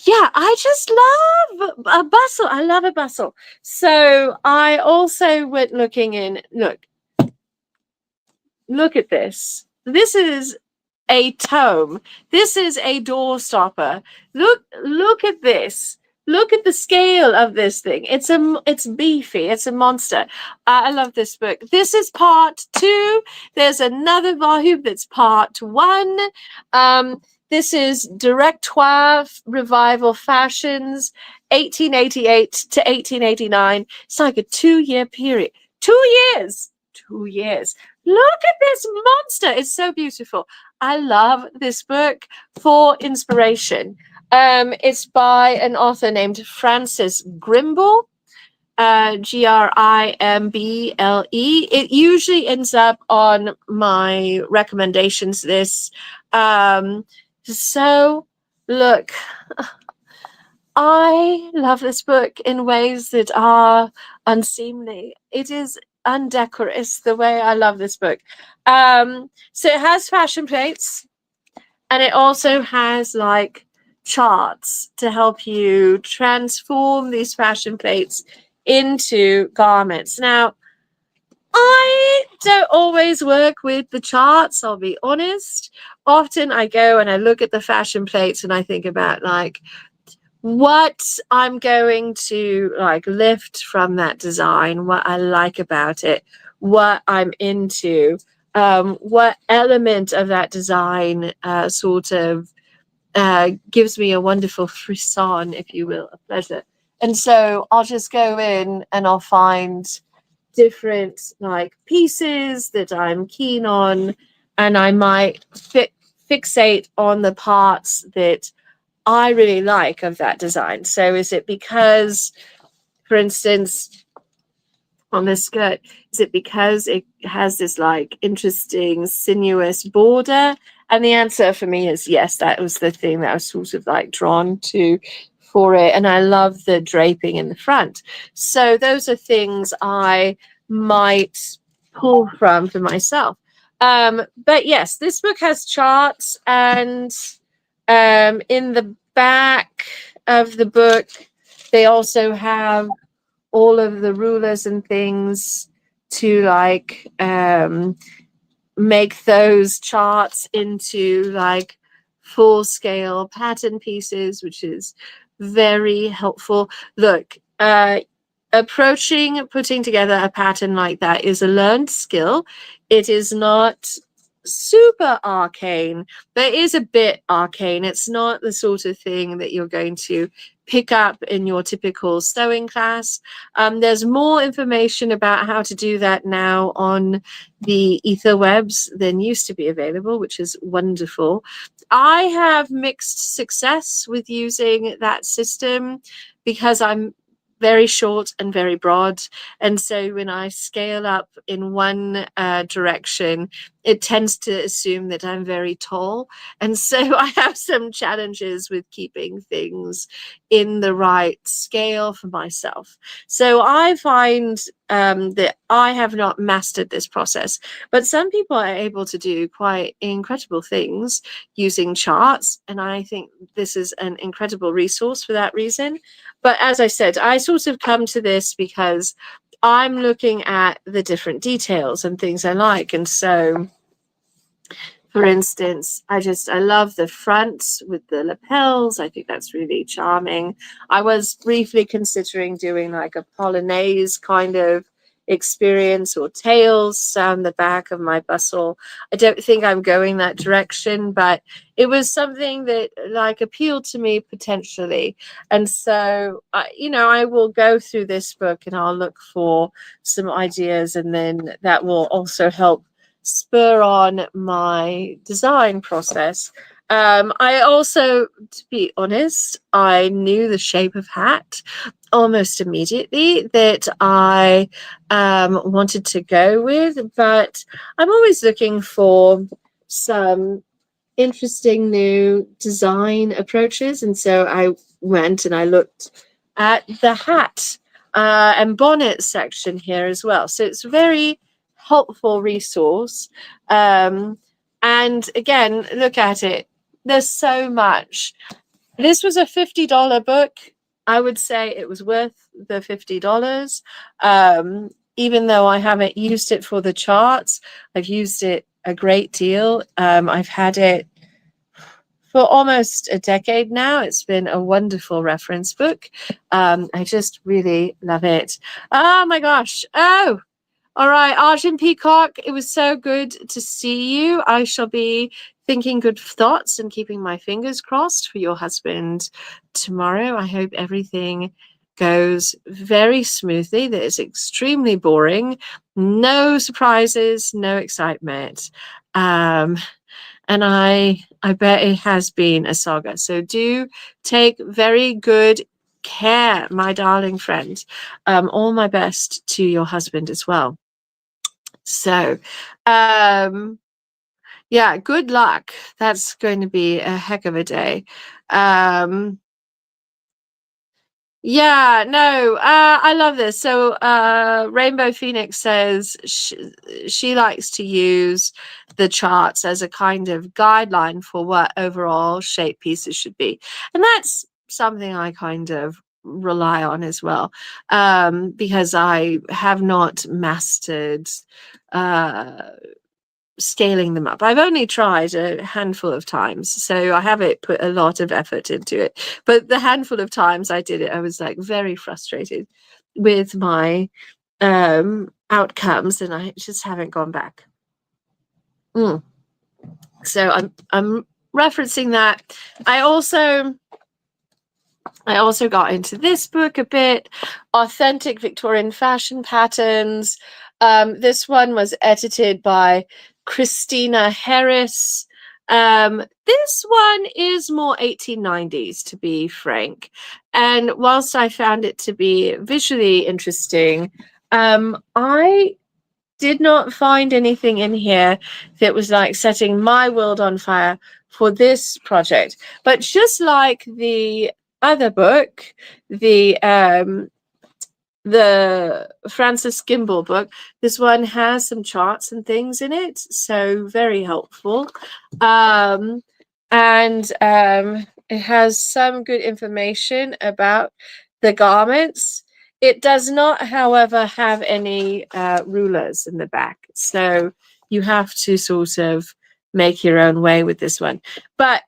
Yeah, I just love a bustle. I love a bustle. So I also went looking in. Look at this. This is a tome. This is a door stopper. Look at this. Look at the scale of this thing. It's beefy. It's a monster. I love this book. This is part 2. There's another volume that's part 1. This is Directoire Revival Fashions, 1888 to 1889. It's like a 2-year period. 2 years. 2 years. Look at this monster. It's so beautiful. I love this book for inspiration. It's by an author named Frances Grimble, Grimble. It usually ends up on my recommendations list. So, look, I love this book in ways that are unseemly. It is undecorous the way I love this book. So it has fashion plates, and it also has like charts to help you transform these fashion plates into garments. Now, I don't always work with the charts, I'll be honest. Often I go and I look at the fashion plates and I think about like what I'm going to like lift from that design, what I like about it, what I'm into, what element of that design sort of gives me a wonderful frisson, if you will, a pleasure. And so I'll just go in and I'll find different like pieces that I'm keen on, and I might fixate on the parts that I really like of that design. So is it because, for instance, on this skirt, is it because it has this like interesting sinuous border? And the answer for me is yes, that was the thing that I was sort of like drawn to for it. And I love the draping in the front. So those are things I might pull from for myself. But yes, this book has charts, and in the back of the book, they also have all of the rulers and things to like make those charts into like full scale pattern pieces, which is very helpful. Look, putting together a pattern like that is a learned skill. It is not super arcane, but it is a bit arcane. It's not the sort of thing that you're going to pick up in your typical sewing class. There's more information about how to do that now on the etherwebs than used to be available, which is wonderful. I have mixed success with using that system because I'm very short and very broad. And so when I scale up in one direction, it tends to assume that I'm very tall. And so I have some challenges with keeping things in the right scale for myself. So I find that I have not mastered this process, but some people are able to do quite incredible things using charts. And I think this is an incredible resource for that reason. But as I said, I sort of come to this because I'm looking at the different details and things I like. And so, for instance, I love the front with the lapels. I think that's really charming. I was briefly considering doing like a polonaise kind of experience or tails down the back of my bustle. I don't think I'm going that direction, but it was something that like appealed to me potentially. And so, I will go through this book and I'll look for some ideas, and then that will also help spur on my design process. I also, to be honest, I knew the shape of hat almost immediately that I wanted to go with, but I'm always looking for some interesting new design approaches. And so I went and I looked at the hat and bonnet section here as well. So it's a very helpful resource. And again, look at it. There's so much. This was a $50 book. I would say it was worth the $50. Even though I haven't used it for the charts, I've used it a great deal. I've had it for almost a decade now. It's been a wonderful reference book. I just really love it. Oh my gosh. Oh, all right, Arjun Peacock, it was so good to see you. I shall be thinking good thoughts and keeping my fingers crossed for your husband tomorrow. I hope everything goes very smoothly, that it's extremely boring, no surprises, no excitement. And I bet it has been a saga. So do take very good care, my darling friend. All my best to your husband as well. So, yeah, good luck. That's going to be a heck of a day. Yeah, no, I love this. So, Rainbow Phoenix says she likes to use the charts as a kind of guideline for what overall shape pieces should be. And that's something I kind of rely on as well, because I have not mastered scaling them up. I've only tried a handful of times, so I haven't put a lot of effort into it. But the handful of times I did it, I was like very frustrated with my outcomes, and I just haven't gone back. So I'm referencing that. I also I also got into this book a bit, Authentic Victorian Fashion Patterns. This one was edited by Christina Harris. This one is more 1890s, to be frank. And whilst I found it to be visually interesting, I did not find anything in here that was like setting my world on fire for this project. But just like the other book, the Francis Gimbel book, this one has some charts and things in it, so very helpful. And it has some good information about the garments. It does not, however, have any rulers in the back, so you have to sort of make your own way with this one. But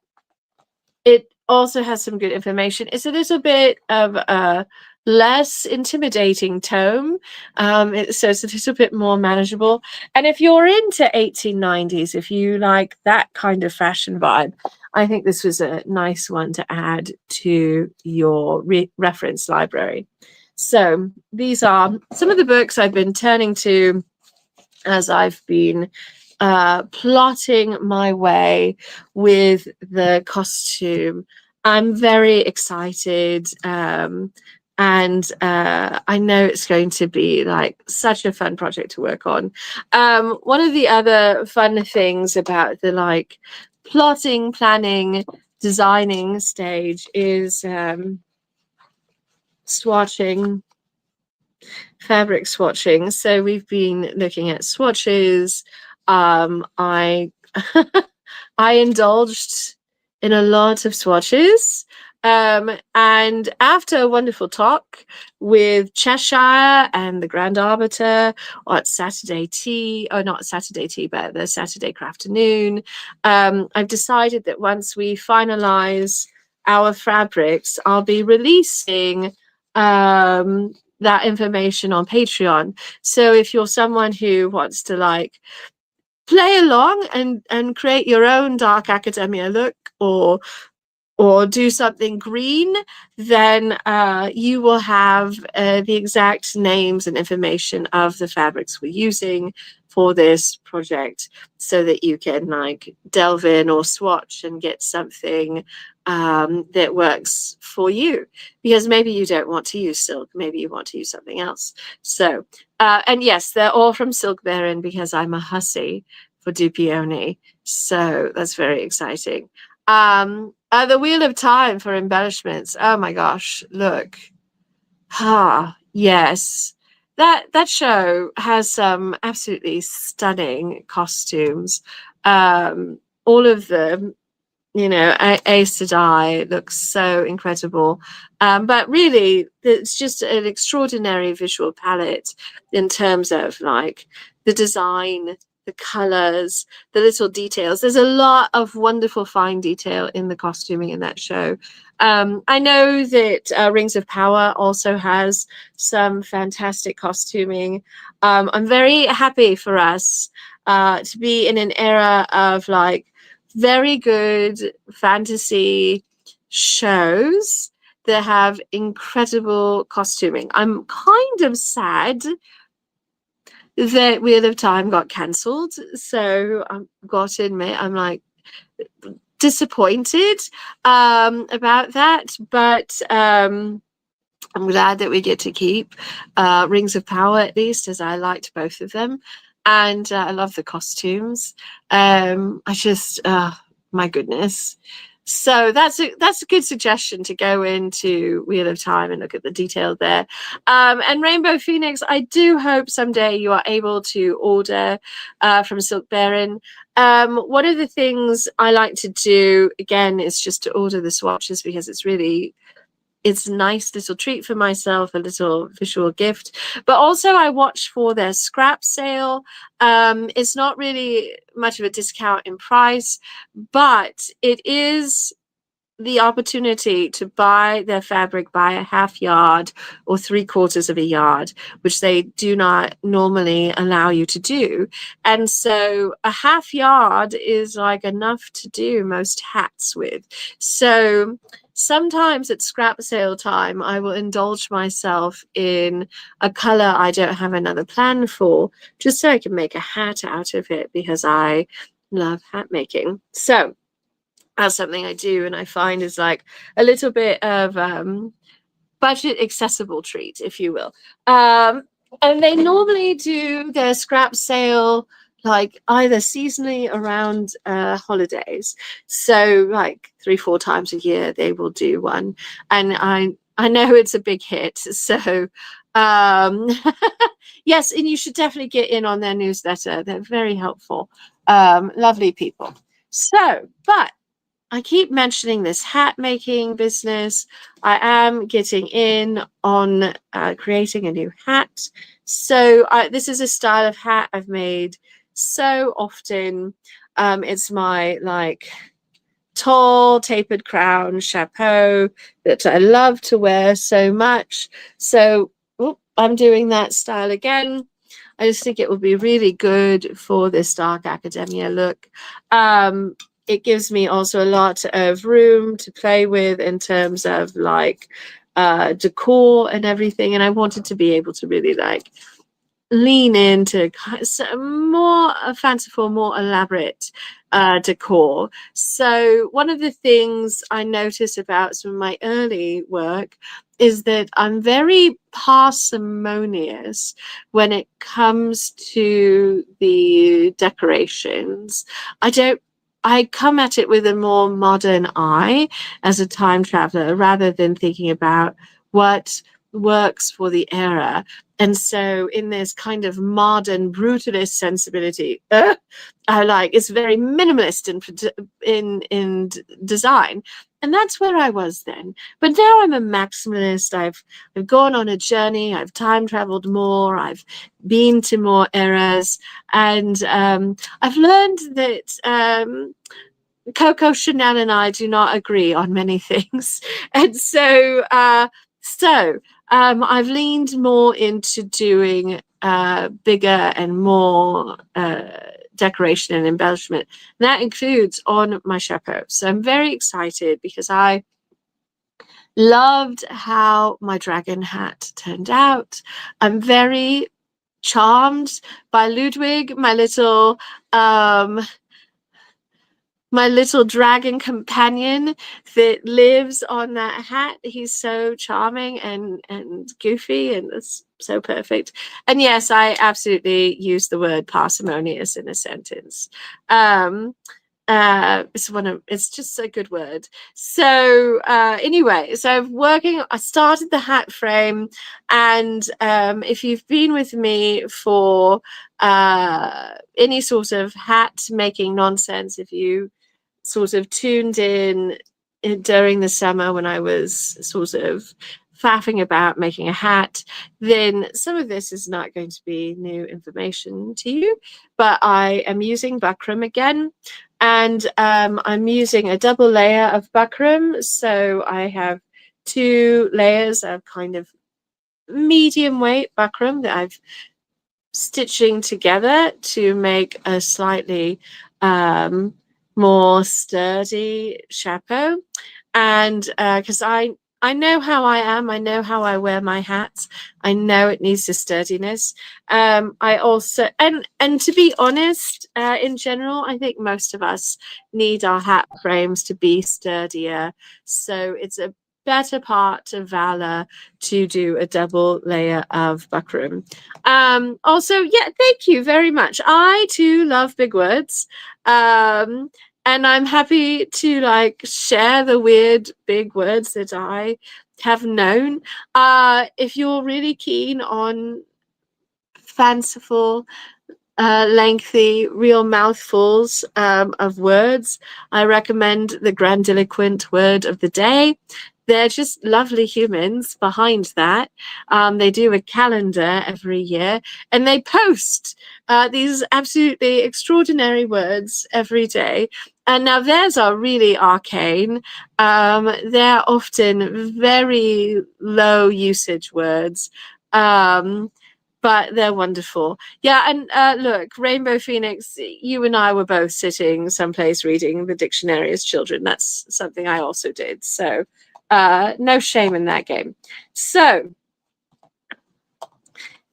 it also has some good information. It's a little bit of a less intimidating tome, so it's a little bit more manageable. And if you're into 1890s, if you like that kind of fashion vibe, I think this was a nice one to add to your reference library. So these are some of the books I've been turning to as I've been plotting my way with the costume. I'm very excited, and I know it's going to be like such a fun project to work on. One of the other fun things about the like plotting, planning, designing stage is swatching, fabric swatching. So we've been looking at swatches. I I indulged in a lot of swatches. And after a wonderful talk with Cheshire and the Grand Arbiter at Saturday Tea, or not Saturday Tea, but the Saturday Crafternoon, I've decided that once we finalize our fabrics, I'll be releasing that information on Patreon. So if you're someone who wants to like play along and create your own dark academia look, or do something green, then you will have the exact names and information of the fabrics we're using for this project, so that you can like delve in or swatch and get something that works for you, because maybe you don't want to use silk, maybe you want to use something else. So and yes, they're all from Silk Baron, because I'm a hussy for Dupioni, so that's very exciting. The Wheel of Time for embellishments. Oh my gosh, look. Yes. That show has some absolutely stunning costumes. All of them, you know, Ace Sedai looks so incredible. But really, it's just an extraordinary visual palette in terms of like the design, the colors, the little details. There's a lot of wonderful fine detail in the costuming in that show. I know that Rings of Power also has some fantastic costuming. I'm very happy for us to be in an era of like very good fantasy shows that have incredible costuming. I'm kind of sad that Wheel of Time got cancelled, so I've got to admit I'm like disappointed about that, but I'm glad that we get to keep Rings of Power, at least, as I liked both of them. And I love the costumes. I just, my goodness. So that's a good suggestion to go into Wheel of Time and look at the detail there. And Rainbow Phoenix, I do hope someday you are able to order from Silk Baron. One of the things I like to do, again, is just to order the swatches, because it's a nice little treat for myself, a little visual gift. But also I watch for their scrap sale. It's not really much of a discount in price, but it is the opportunity to buy their fabric by a half yard or 3/4 of a yard, which they do not normally allow you to do. And so a half yard is like enough to do most hats with. So sometimes at scrap sale time, I will indulge myself in a color I don't have another plan for, just so I can make a hat out of it because I love hat making. So that's something I do, and I find is like a little bit of budget accessible treat, if you will. And they normally do their scrap sale like either seasonally around holidays. So like 3-4 times a year they will do one. And I know it's a big hit. So um yes, and you should definitely get in on their newsletter. They're very helpful. Lovely people. So, but I keep mentioning this hat making business. I am getting in on creating a new hat. So this is a style of hat I've made so often. It's my like tall tapered crown chapeau that I love to wear so much. So I'm doing that style again. I just think it will be really good for this dark academia look. It gives me also a lot of room to play with in terms of like decor and everything. And I wanted to be able to really like lean into more fanciful, more elaborate decor. So one of the things I notice about some of my early work is that I'm very parsimonious when it comes to the decorations. I come at it with a more modern eye as a time traveler rather than thinking about what works for the era. And so in this kind of modern brutalist sensibility, I like it's very minimalist in design. And that's where I was then. But now I'm a maximalist. I've gone on a journey. I've time traveled more. I've been to more eras. And I've learned that Coco Chanel and I do not agree on many things. And I've leaned more into doing bigger and more decoration and embellishment. And that includes on my chapeau. So I'm very excited because I loved how my dragon hat turned out. I'm very charmed by Ludwig, my little dragon companion that lives on that hat. He's so charming and goofy, and it's so perfect. And yes, I absolutely use the word parsimonious in a sentence. It's just a good word. So anyway, so I started the hat frame, and if you've been with me for any sort of hat making nonsense, if you sort of tuned in during the summer when I was sort of faffing about making a hat, then some of this is not going to be new information to you. But I am using buckram again, and I'm using a double layer of buckram. So I have 2 layers of kind of medium weight buckram that I've stitching together to make a slightly more sturdy chapeau. And because I know how I am, I know how I wear my hats, I know it needs the sturdiness. I also and to be honest, in general, I think most of us need our hat frames to be sturdier. So it's a better part of valor to do a double layer of buckram. Also, yeah, thank you very much. I too love big words. And I'm happy to like share the weird big words that I have known. If you're really keen on fanciful, lengthy, real mouthfuls of words, I recommend the Grandiloquent Word of the Day. They're just lovely humans behind that. They do a calendar every year, and they post these absolutely extraordinary words every day. And now theirs are really arcane. They're often very low usage words. but they're wonderful. Yeah, and look, Rainbow Phoenix, you and I were both sitting someplace reading the dictionary as children. That's something I also did. So no shame in that game. So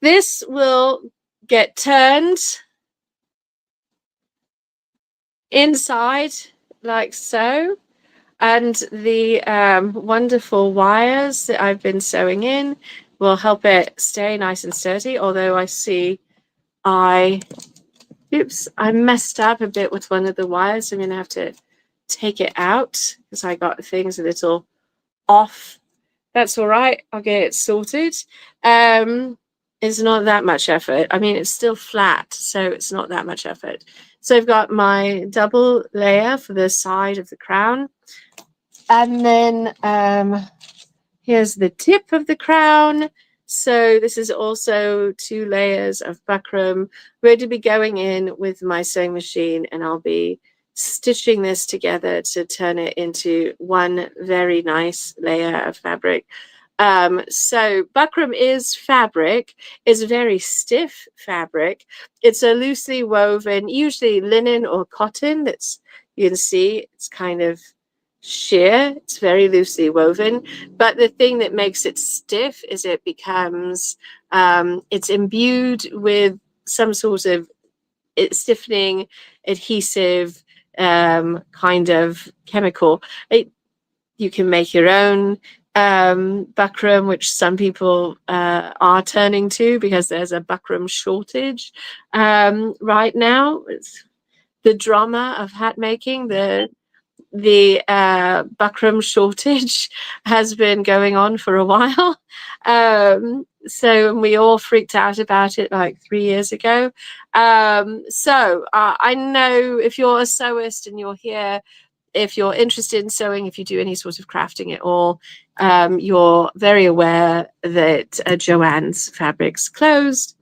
this will get turned inside like so. And the wonderful wires that I've been sewing in will help it stay nice and sturdy. Although I see I messed up a bit with one of the wires. I'm going to have to take it out because I got things a little off. That's all right. I'll get it sorted. It's not that much effort. I mean, it's still flat, so it's not that much effort. So I've got my double layer for the side of the crown. And then here's the tip of the crown. So this is also 2 layers of buckram ready to be going in with my sewing machine, and I'll be stitching this together to turn it into one very nice layer of fabric. So buckram is fabric, is very stiff fabric. It's a loosely woven, usually linen or cotton. That's, you can see it's kind of sheer, it's very loosely woven, but the thing that makes it stiff is it becomes it's imbued with some sort of stiffening adhesive kind of chemical. You can make your own buckram, which some people are turning to because there's a buckram shortage right now. It's the drama of hat making. The buckram shortage has been going on for a while. So we all freaked out about it like 3 years ago. So I know if you're a sewist and you're here, if you're interested in sewing, if you do any sort of crafting at all, you're very aware that Joann's Fabrics closed,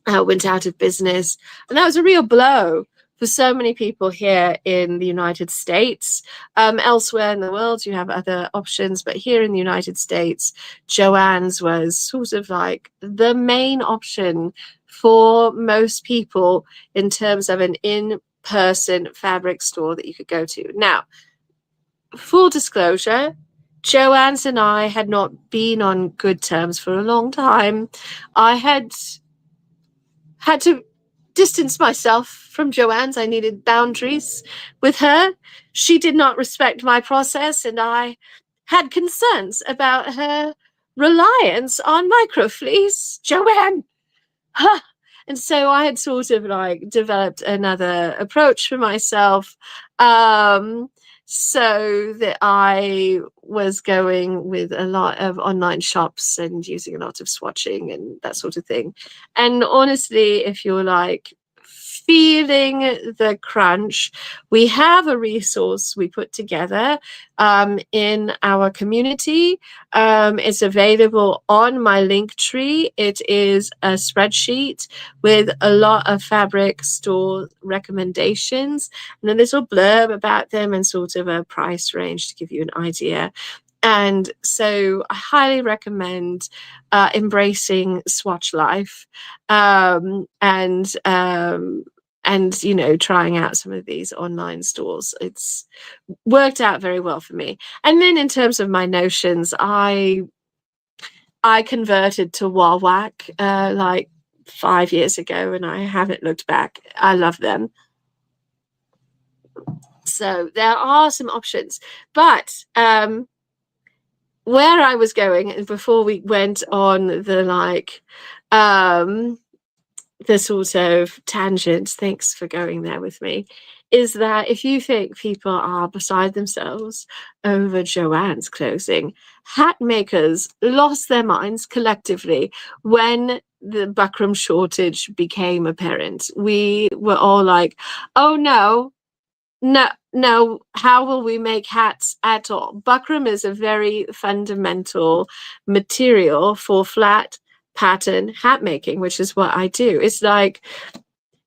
went out of business. And that was a real blow for so many people here in the United States. Elsewhere in the world, you have other options, but here in the United States, Joann's was sort of like the main option for most people in terms of an in-person fabric store that you could go to. Now, full disclosure, Joann's and I had not been on good terms for a long time. I had to distance myself from Joann's. I needed boundaries with her. She did not respect my process, and I had concerns about her reliance on microfleece. Joanne! Huh. And so I had sort of like developed another approach for myself, so that I was going with a lot of online shops and using a lot of swatching and that sort of thing. And honestly, if you're like feeling the crunch, we have a resource we put together in our community. It's available on my link tree. It is a spreadsheet with a lot of fabric store recommendations and a little blurb about them and sort of a price range to give you an idea. And so I highly recommend embracing swatch life and you know, trying out some of these online stores. It's worked out very well for me. And then in terms of my notions, I converted to Wawak like 5 years ago, and I haven't looked back. I love them. So there are some options, but where I was going before we went on the like the sort of tangent, thanks for going there with me, is that if you think people are beside themselves over Joann's closing, hat makers lost their minds collectively when the buckram shortage became apparent. We were all like, oh no, how will we make hats at all? Buckram is a very fundamental material for flat pattern hat making, which is what I do. It's like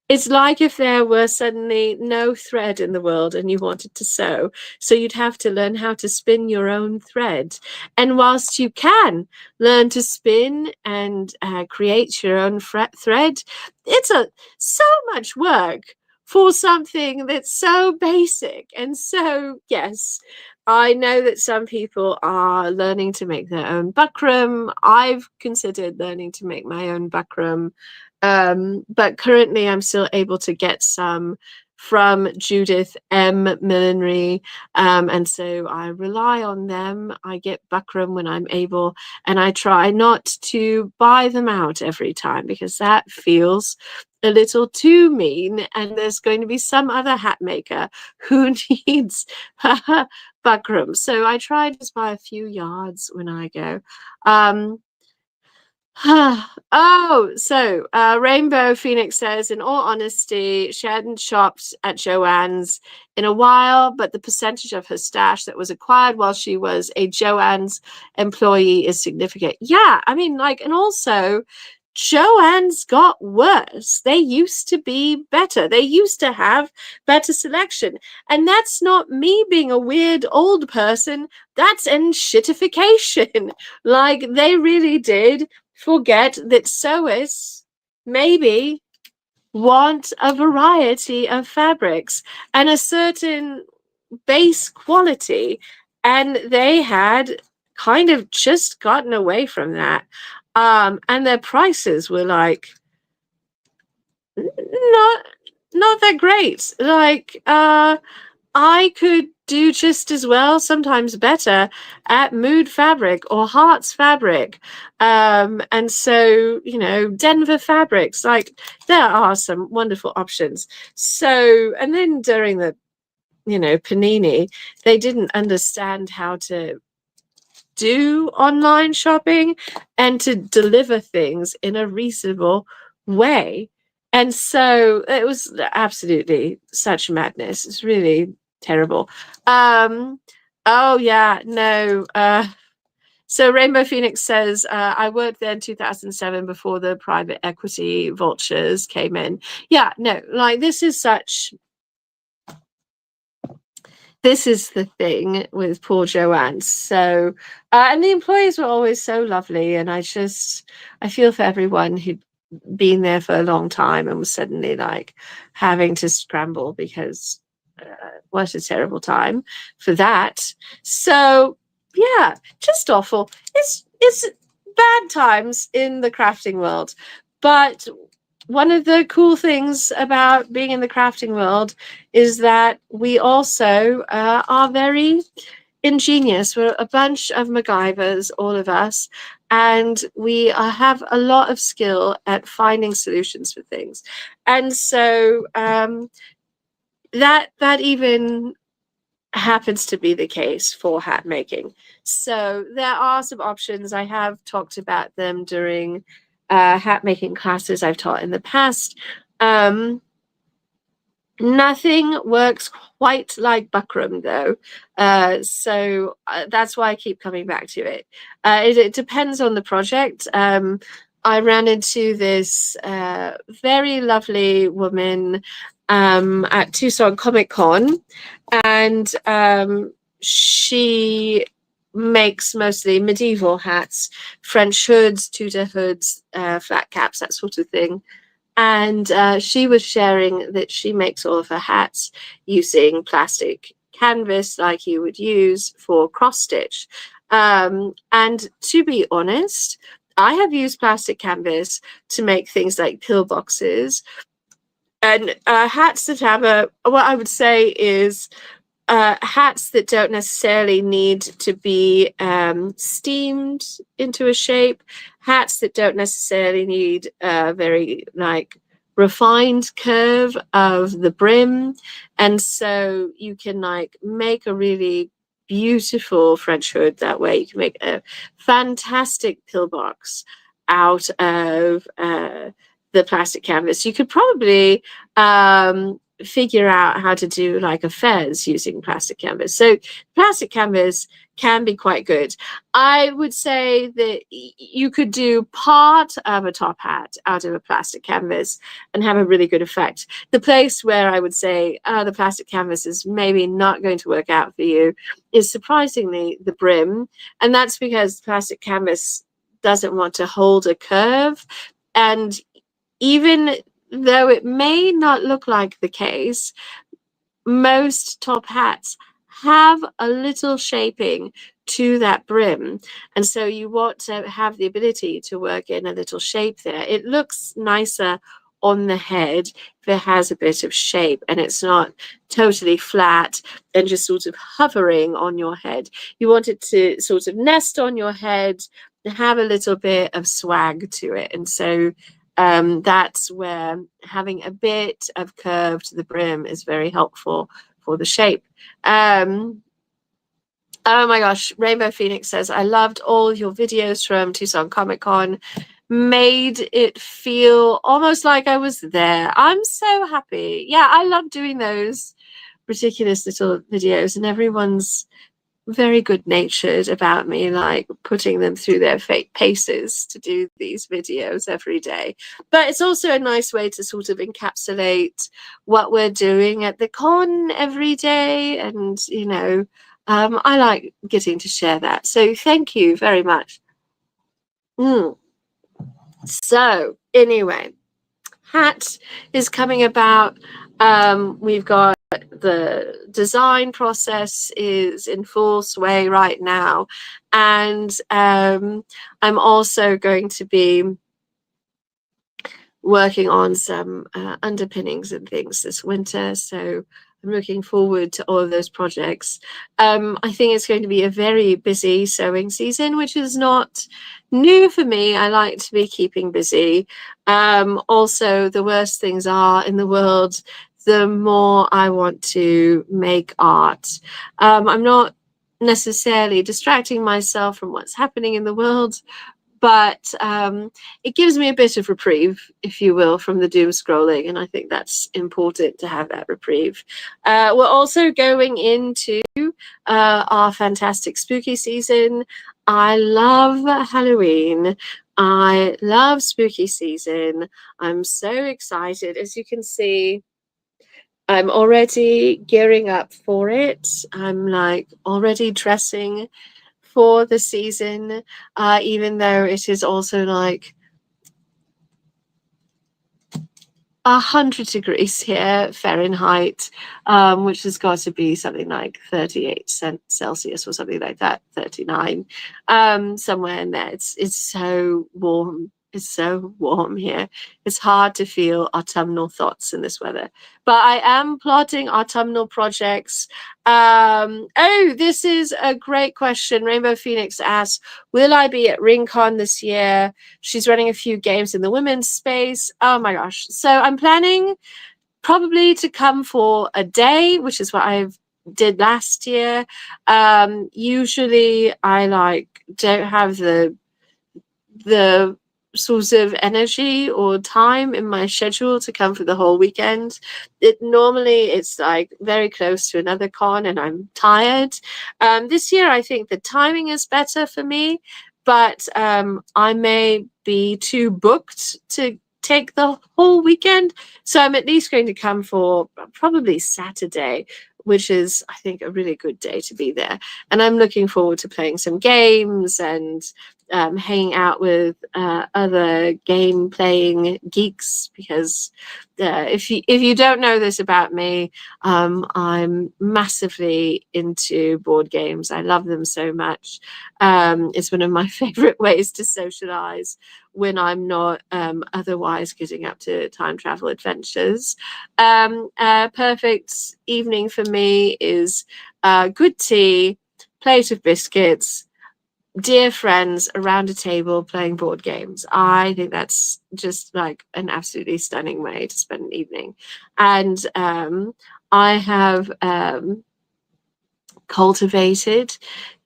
It's like if there were suddenly no thread in the world and you wanted to sew. So you'd have to learn how to spin your own thread. And whilst you can learn to spin and create your own thread, it's so much work for something that's so basic. And so, yes, I know that some people are learning to make their own buckram. I've considered learning to make my own buckram. But currently I'm still able to get some from Judith M. Millinery. And so I rely on them. I get buckram when I'm able, and I try not to buy them out every time because that feels a little too mean. And there's going to be some other hat maker who needs buckram. So I try to just buy a few yards when I go. Rainbow Phoenix says, in all honesty, she hadn't shopped at Joann's in a while, but the percentage of her stash that was acquired while she was a Joann's employee is significant. Yeah, I mean, like, and also Joann's got worse. They used to be better. They used to have better selection. And that's not me being a weird old person. That's shitification. Like, they really did forget that sewists maybe want a variety of fabrics and a certain base quality, and they had kind of just gotten away from that. And their prices were like not that great. Like, I could do just as well, sometimes better, at Mood Fabric or Hearts Fabric. And so, you know, Denver Fabrics, like, there are some wonderful options. So, and then during the, you know, Panini, they didn't understand how to do online shopping and to deliver things in a reasonable way. And so it was absolutely such madness. It's really terrible. Oh yeah, no. So Rainbow Phoenix says, I worked there in 2007 before the private equity vultures came in. Yeah, no, like, this is the thing with poor Joanne. So, and the employees were always so lovely. And I feel for everyone who'd been there for a long time and was suddenly like having to scramble because what a terrible time for that. So, yeah, just awful. It's bad times in the crafting world. But one of the cool things about being in the crafting world is that we also are very ingenious. We're a bunch of MacGyvers, all of us, and we have a lot of skill at finding solutions for things. And so that even happens to be the case for hat making. So there are some options. I have talked about them during hat making classes I've taught in the past. Nothing works quite like buckram, though. So that's why I keep coming back to it. It depends on the project. I ran into this very lovely woman at Tucson Comic Con, and she makes mostly medieval hats, French hoods, Tudor hoods, flat caps, that sort of thing. And she was sharing that she makes all of her hats using plastic canvas like you would use for cross stitch. And to be honest, I have used plastic canvas to make things like pillboxes and hats that have what I would say is hats that don't necessarily need to be steamed into a shape, hats that don't necessarily need a very like refined curve of the brim, and so you can like make a really beautiful French hood that way. You can make a fantastic pillbox out of the plastic canvas. You could probably figure out how to do like a fez using plastic canvas. So plastic canvas can be quite good. I would say that you could do part of a top hat out of a plastic canvas and have a really good effect. The place where I would say the plastic canvas is maybe not going to work out for you is surprisingly the brim. And that's because plastic canvas doesn't want to hold a curve. And even though it may not look like the case, most top hats have a little shaping to that brim, and so you want to have the ability to work in a little shape there. It looks nicer on the head if it has a bit of shape and it's not totally flat and just sort of hovering on your head. You want it to sort of nest on your head and have a little bit of swag to it, and so that's where having a bit of curve to the brim is very helpful for the shape. Oh my gosh, Rainbow Phoenix says, I loved all your videos from Tucson Comic Con. Made it feel almost like I was there. I'm so happy. Yeah, I love doing those ridiculous little videos, and everyone's very good natured about me, like putting them through their fake paces to do these videos every day. But it's also a nice way to sort of encapsulate what we're doing at the con every day. And, you know, I like getting to share that. So thank you very much. So anyway, hat is coming about. We've got the design process is in full sway right now, and I'm also going to be working on some underpinnings and things this winter, so I'm looking forward to all of those projects. I think it's going to be a very busy sewing season, which is not new for me. I like to be keeping busy. Also, the worse things are in the world, the more I want to make art. I'm not necessarily distracting myself from what's happening in the world, but it gives me a bit of reprieve, if you will, from the doom scrolling, and I think that's important to have that reprieve. We're also going into our fantastic spooky season. I love Halloween. I love spooky season. I'm so excited. As you can see, I'm already gearing up for it. I'm like already dressing for the season, even though it is also like 100 degrees here Fahrenheit, which has got to be something like 38 Celsius or something like that, 39, somewhere in there. It's so warm. It's so warm here. It's hard to feel autumnal thoughts in this weather. But I am plotting autumnal projects. Oh, this is a great question. Rainbow Phoenix asks, will I be at RingCon this year? She's running a few games in the women's space. Oh my gosh. So I'm planning probably to come for a day, which is what I did last year. Usually I like don't have the sort of energy or time in my schedule to come for the whole weekend. Normally it's like very close to another con and I'm tired. This year I think the timing is better for me, but I may be too booked to take the whole weekend. So I'm at least going to come for probably Saturday, which is, I think, a really good day to be there. And I'm looking forward to playing some games and hanging out with other game playing geeks, because if you don't know this about me, I'm massively into board games. I love them so much. It's one of my favorite ways to socialize when I'm not otherwise getting up to time travel adventures. A perfect evening for me is good tea, plate of biscuits, dear friends around a table playing board games. I think that's just like an absolutely stunning way to spend an evening. And I have cultivated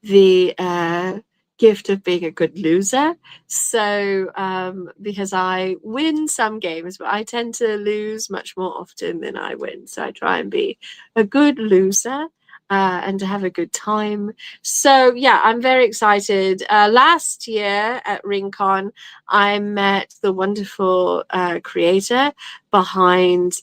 the gift of being a good loser. So because I win some games, but I tend to lose much more often than I win. So I try and be a good loser. and to have a good time. So yeah, I'm very excited. Last year at RingCon, I met the wonderful creator behind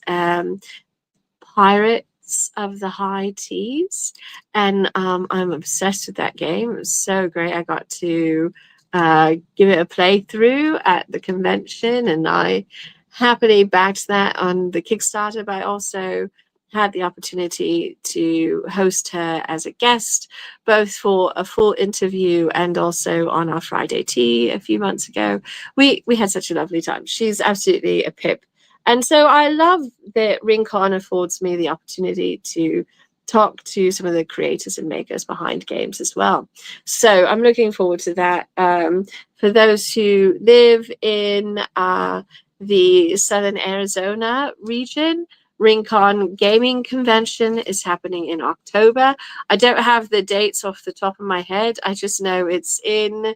Pirates of the High Teas, and I'm obsessed with that game. It was so great. I got to give it a playthrough at the convention, and I happily backed that on the Kickstarter, but I also had the opportunity to host her as a guest, both for a full interview and also on our Friday tea a few months ago. We had such a lovely time. She's absolutely a pip. And so I love that RingCon affords me the opportunity to talk to some of the creators and makers behind games as well. So I'm looking forward to that. For those who live in the Southern Arizona region, RingCon Gaming Convention is happening in October. I don't have the dates off the top of my head. I just know it's in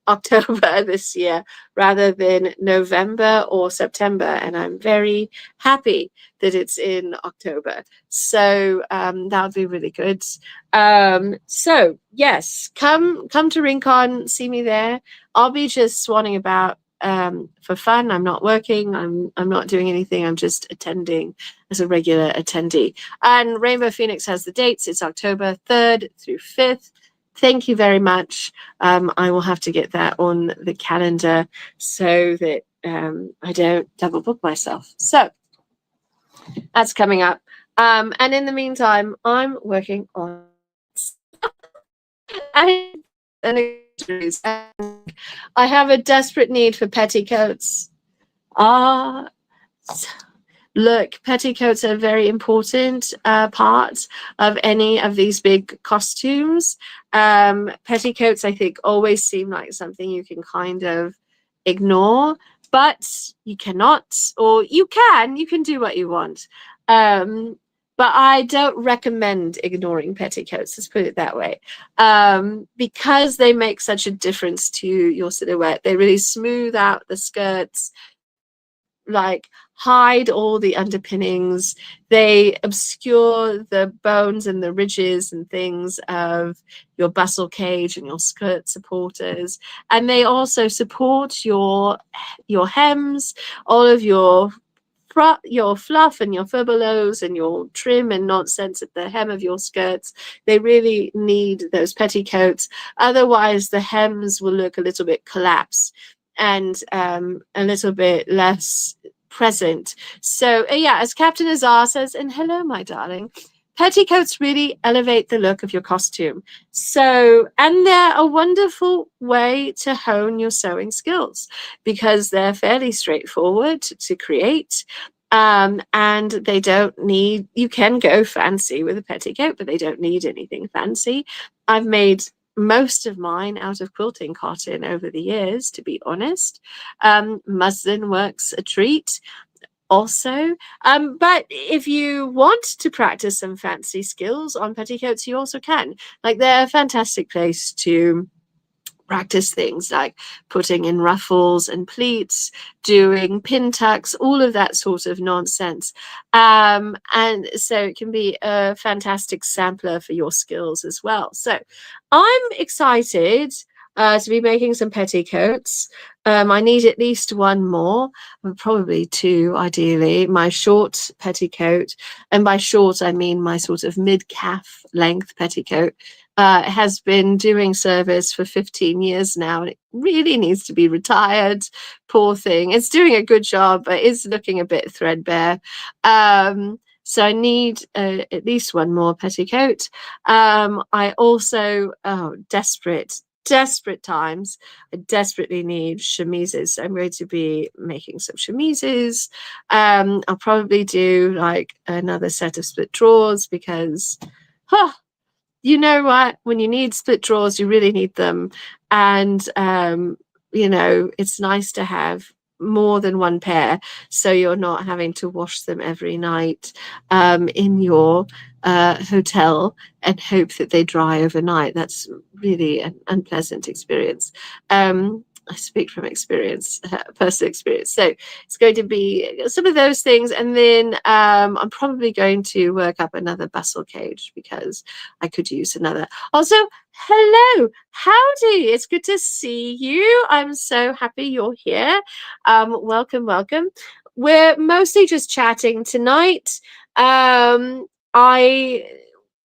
October this year rather than November or September, and I'm very happy that it's in October. So that would be really good. So yes, come to RingCon, see me there. I'll be just swanning about for fun. I'm not working. I'm not doing anything. I'm just attending as a regular attendee. And Rainbow Phoenix has the dates. It's October 3rd through 5th. Thank you very much. I will have to get that on the calendar so that I don't double book myself. So that's coming up. And in the meantime, I'm working on and I have a desperate need for petticoats. Look, petticoats are a very important part of any of these big costumes. Petticoats, I think, always seem like something you can kind of ignore, but you cannot, or you can do what you want. But I don't recommend ignoring petticoats, let's put it that way, because they make such a difference to your silhouette. They really smooth out the skirts, like hide all the underpinnings. They obscure the bones and the ridges and things of your bustle cage and your skirt supporters, and they also support your hems, all of your fluff and your furbelows and your trim and nonsense at the hem of your skirts. They really need those petticoats, otherwise the hems will look a little bit collapsed and a little bit less present. So yeah, as Captain Azar says, and hello, my darling, petticoats really elevate the look of your costume. So, and they're a wonderful way to hone your sewing skills because they're fairly straightforward to create. And they don't need, you can go fancy with a petticoat, but they don't need anything fancy. I've made most of mine out of quilting cotton over the years, to be honest. Muslin works a treat also. But if you want to practice some fancy skills on petticoats, you also can. Like, they're a fantastic place to practice things like putting in ruffles and pleats, doing pin tucks, all of that sort of nonsense. And so it can be a fantastic sampler for your skills as well. So I'm excited to be making some petticoats. I need at least one more, probably two, ideally. My short petticoat, and by short I mean my sort of mid-calf length petticoat, has been doing service for 15 years now, and it really needs to be retired. Poor thing. It's doing a good job, but it's looking a bit threadbare. So I need at least one more petticoat. I also, desperate times, I desperately need chemises. So I'm going to be making some chemises. I'll probably do like another set of split drawers because, you know what? When you need split drawers, you really need them. And, it's nice to have more than one pair so you're not having to wash them every night in your hotel and hope that they dry overnight. That's really an unpleasant experience. I speak from experience, personal experience. So it's going to be some of those things. And then I'm probably going to work up another bustle cage because I could use another. Also, hello, howdy. It's good to see you. I'm so happy you're here. Welcome, welcome. We're mostly just chatting tonight. I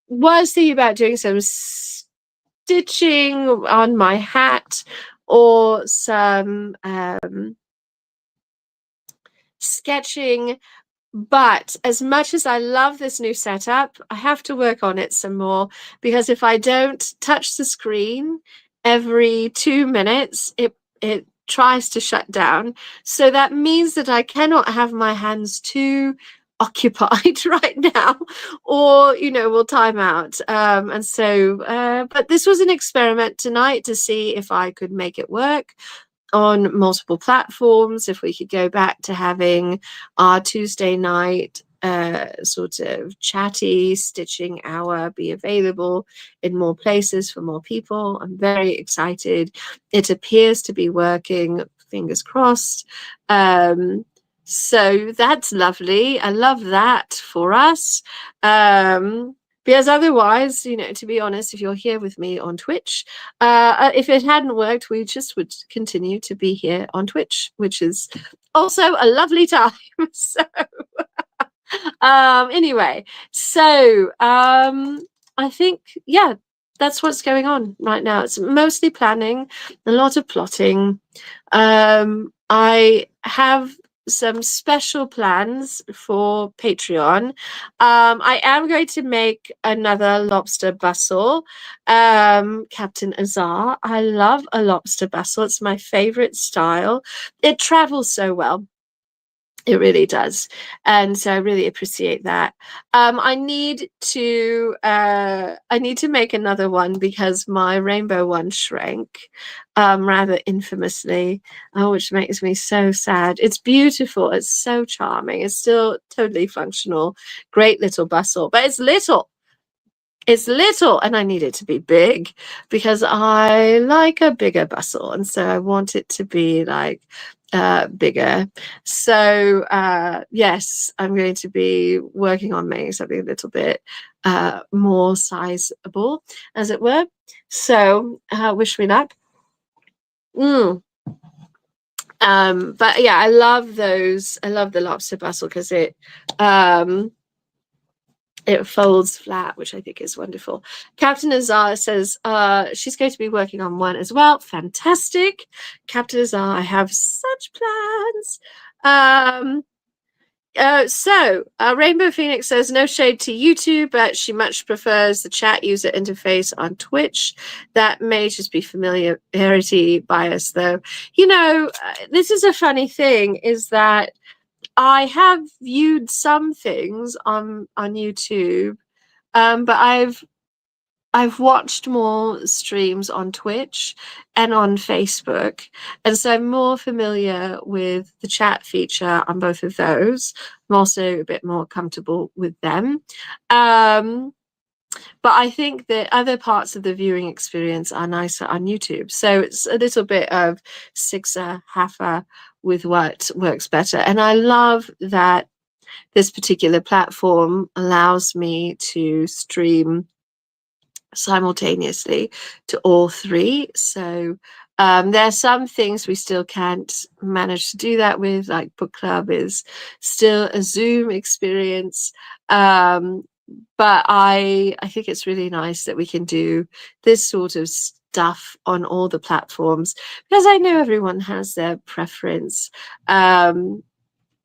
was thinking about doing some stitching on my hat or some sketching. But as much as I love this new setup, I have to work on it some more because if I don't touch the screen every 2 minutes, it tries to shut down. So that means that I cannot have my hands too occupied right now, or will time out. And so, but this was an experiment tonight to see if I could make it work on multiple platforms, if we could go back to having our Tuesday night sort of chatty stitching hour be available in more places for more people. I'm very excited. It appears to be working, fingers crossed. So that's lovely. I love that for us. Because otherwise, to be honest, if you're here with me on Twitch, if it hadn't worked, we just would continue to be here on Twitch, which is also a lovely time. So, anyway, so I think, yeah, that's what's going on right now. It's mostly planning, a lot of plotting. I have some special plans for Patreon. I am going to make another lobster bustle. Captain Azar. I love a lobster bustle. It's my favorite style. It travels so well. It really does. And so I really appreciate that. I need to make another one because my rainbow one shrank rather infamously, which makes me so sad. It's beautiful, it's so charming, it's still totally functional, great little bustle, but it's little. It's little and I need it to be big because I like a bigger bustle, and so I want it to be like bigger. So yes, I'm going to be working on making something a little bit more sizable, as it were. So wish me luck. But yeah, I love those. I love the lobster bustle because it folds flat, which I think is wonderful. Captain Azar says she's going to be working on one as well. Fantastic. Captain Azar, I have such plans. Rainbow Phoenix says no shade to YouTube, but she much prefers the chat user interface on Twitch. That may just be familiarity bias, though. This is a funny thing, is that I have viewed some things on YouTube, but I've watched more streams on Twitch and on Facebook, and so I'm more familiar with the chat feature on both of those. I'm also a bit more comfortable with them. But I think that other parts of the viewing experience are nicer on YouTube. So it's a little bit of sixer, halfer with what works better. And I love that this particular platform allows me to stream simultaneously to all three. So there are some things we still can't manage to do that with, like book club is still a Zoom experience. But I think it's really nice that we can do this sort of stuff on all the platforms, because I know everyone has their preference. And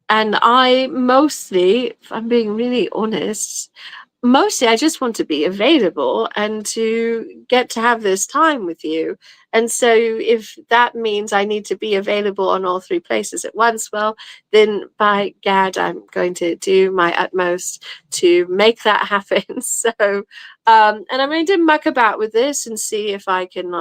I mostly, if I'm being really honest, mostly I just want to be available and to get to have this time with you. And so if that means I need to be available on all three places at once, well, then by gad, I'm going to do my utmost to make that happen. So, and I'm going to muck about with this and see if I can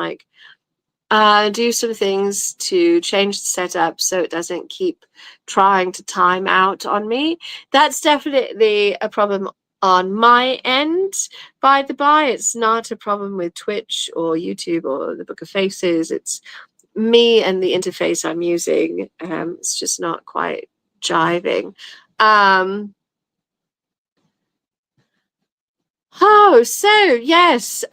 do some things to change the setup so it doesn't keep trying to time out on me. That's definitely a problem on my end. By the by, it's not a problem with Twitch or YouTube or the Book of Faces. It's me and the interface I'm using, it's just not quite jiving. Um, Oh, so yes.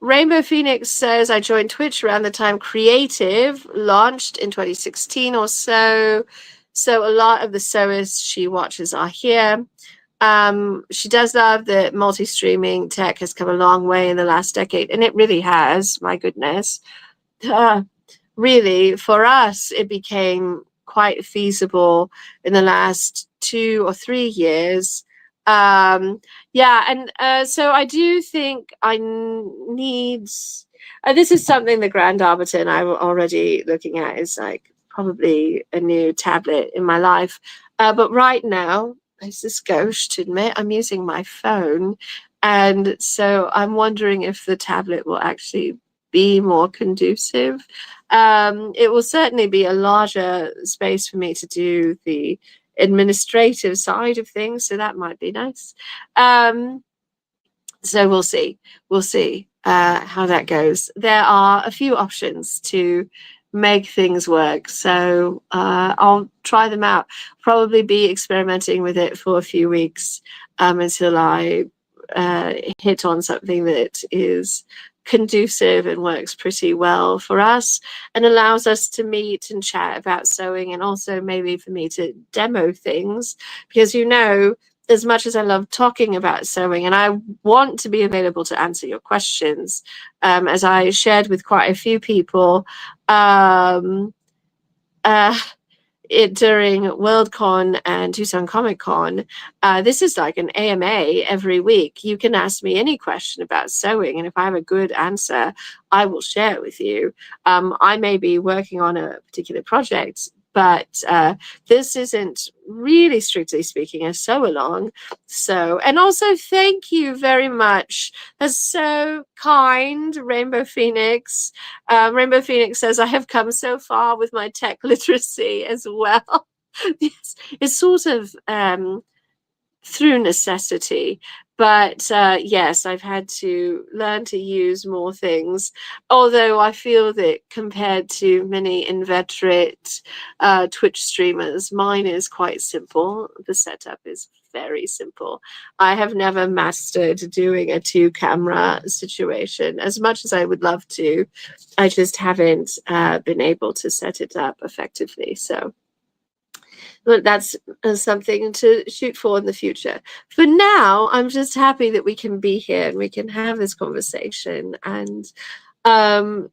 Rainbow Phoenix says I joined Twitch around the time Creative launched in 2016 or so. So a lot of the sewers she watches are here. She does love that multi-streaming tech has come a long way in the last decade, and it really has, my goodness. Uh, really, for us, it became quite feasible in the last 2 or 3 years. Um, yeah, and so I do think I need. This is something the Grand Arbiter and I were already looking at. Is like probably a new tablet in my life, but right now, it's this gauche to admit, I'm using my phone, and so I'm wondering if the tablet will actually be more conducive. It will certainly be a larger space for me to do the administrative side of things, so that might be nice. So we'll see. We'll see how that goes. There are a few options to make things work, so I'll try them out. Probably be experimenting with it for a few weeks until I hit on something that is conducive and works pretty well for us and allows us to meet and chat about sewing, and also maybe for me to demo things, because as much as I love talking about sewing and I want to be available to answer your questions, as I shared with quite a few people, um, uh, it during Worldcon and Tucson Comic Con, this is like an AMA every week. You can ask me any question about sewing, and if I have a good answer, I will share it with you. I may be working on a particular project, but this isn't really, strictly speaking, a sew along. So, and also thank you very much. That's so kind, Rainbow Phoenix. Rainbow Phoenix says, I have come so far with my tech literacy as well. Yes, it's sort of through necessity. But yes, I've had to learn to use more things. Although I feel that compared to many inveterate Twitch streamers, mine is quite simple. The setup is very simple. I have never mastered doing a 2-camera situation as much as I would love to. I just haven't been able to set it up effectively. So but that's something to shoot for in the future. For now, I'm just happy that we can be here and we can have this conversation. And um,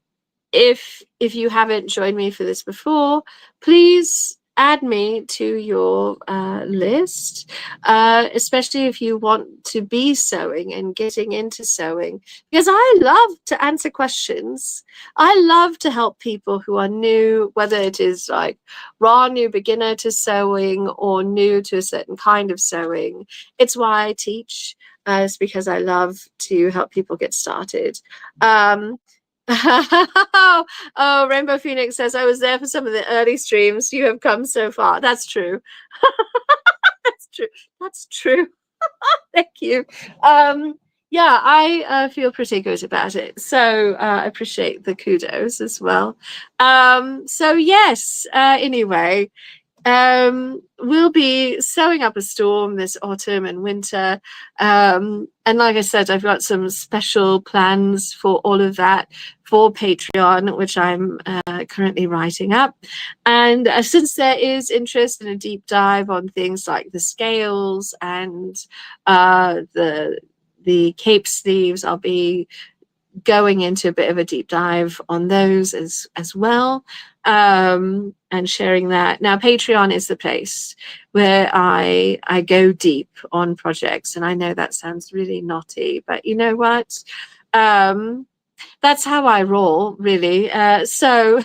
if you haven't joined me for this before, please add me to your list, especially if you want to be sewing and getting into sewing, because I love to answer questions. I love to help people who are new, whether it is like raw new beginner to sewing or new to a certain kind of sewing. It's why I teach. It's because I love to help people get started. Oh, Rainbow Phoenix says, I was there for some of the early streams. You have come so far. That's true. That's true. That's true. Thank you. Yeah, I feel pretty good about it. So I appreciate the kudos as well. So yes, anyway, we'll be sewing up a storm this autumn and winter. And like I said, I've got some special plans for all of that for Patreon, which I'm currently writing up. And since there is interest in a deep dive on things like the scales and the cape sleeves, I'll be going into a bit of a deep dive on those as well, and sharing that. Now Patreon is the place where I go deep on projects, and I know that sounds really naughty, but you know what, that's how I roll, really. So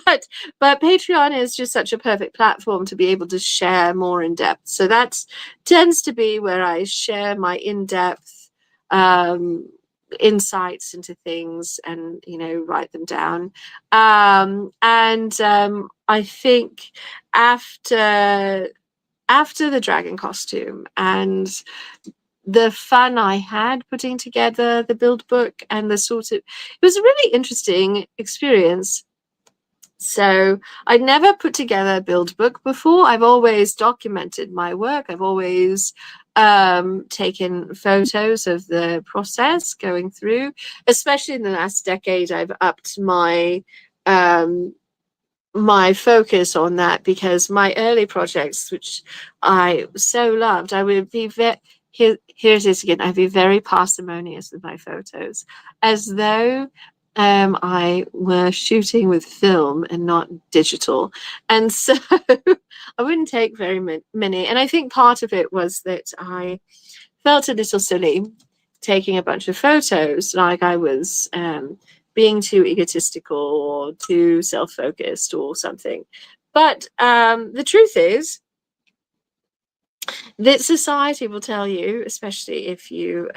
but Patreon is just such a perfect platform to be able to share more in depth. So that tends to be where I share my in-depth insights into things and write them down. And I think after the dragon costume and the fun I had putting together the build book, and it was a really interesting experience. So I'd never put together a build book before. I've always documented my work. I've always taken photos of the process going through. Especially in the last decade, I've upped um, my focus on that, because my early projects, which I so loved, I would be here's this again. I'd be very parsimonious with my photos, as though I were shooting with film and not digital. And so I wouldn't take very many. And I think part of it was that I felt a little silly taking a bunch of photos, like I was being too egotistical or too self-focused or something. But the truth is that society will tell you, especially if you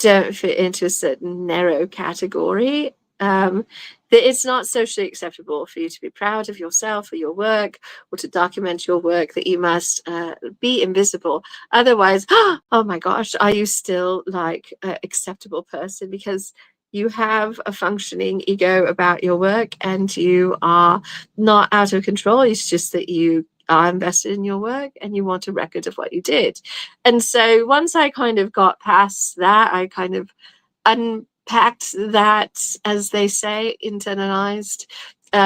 don't fit into a certain narrow category, that it's not socially acceptable for you to be proud of yourself or your work, or to document your work, that you must be invisible. Otherwise, oh my gosh, are you still like an acceptable person because you have a functioning ego about your work and you are not out of control? It's just that you are invested in your work and you want a record of what you did. And so once I kind of got past that, I kind of unpacked that, as they say, internalized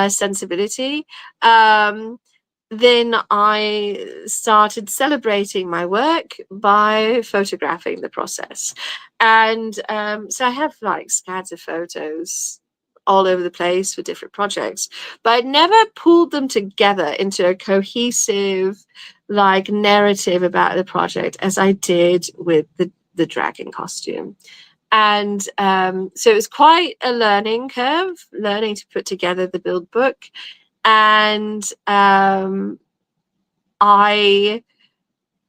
sensibility. Then I started celebrating my work by photographing the process. And so I have like scads of photos all over the place for different projects, but I'd never pulled them together into a cohesive like narrative about the project as I did with the dragon costume. And so it was quite a learning curve, learning to put together the build book. And I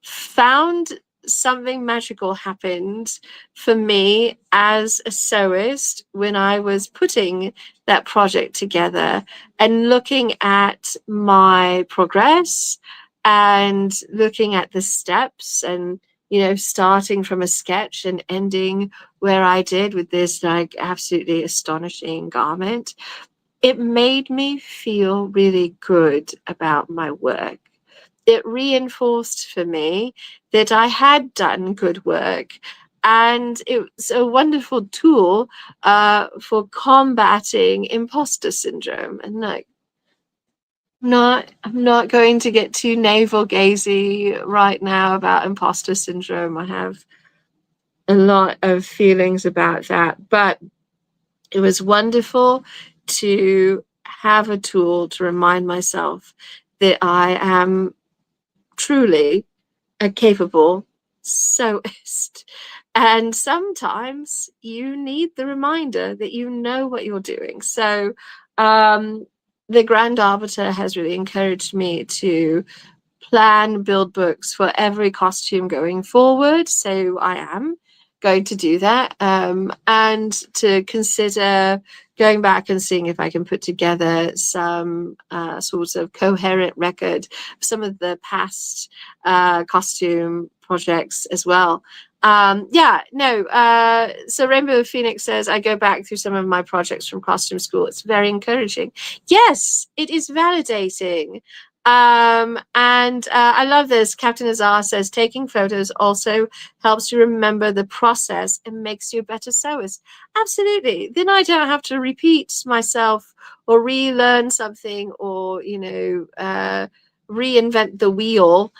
found something magical happened for me as a sewist when I was putting that project together and looking at my progress and looking at the steps, and starting from a sketch and ending where I did with this like absolutely astonishing garment. It made me feel really good about my work. It reinforced for me that I had done good work, and it's a wonderful tool for combating imposter syndrome. And like, I'm not going to get too navel gazy right now about imposter syndrome. I have a lot of feelings about that, but it was wonderful to have a tool to remind myself that I am truly a capable sewist. And sometimes you need the reminder that you know what you're doing. So the Grand Arbiter has really encouraged me to plan build books for every costume going forward. So I am going to do that, and to consider going back and seeing if I can put together some sort of coherent record of some of the past costume projects as well. So Rainbow Phoenix says, I go back through some of my projects from costume school. It's very encouraging. Yes, it is validating. And I love this. Captain Azar says, taking photos also helps you remember the process and makes you a better sewist. Absolutely. Then I don't have to repeat myself or relearn something, or reinvent the wheel.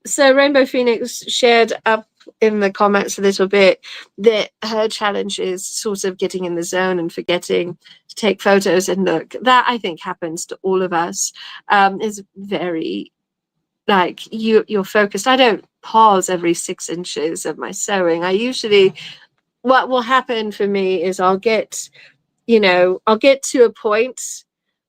So Rainbow Phoenix shared up in the comments a little bit that her challenge is sort of getting in the zone and forgetting to take photos and look. That I think happens to all of us. Is very like you're focused. I don't pause every 6 inches of my sewing. What will happen for me is I'll get to a point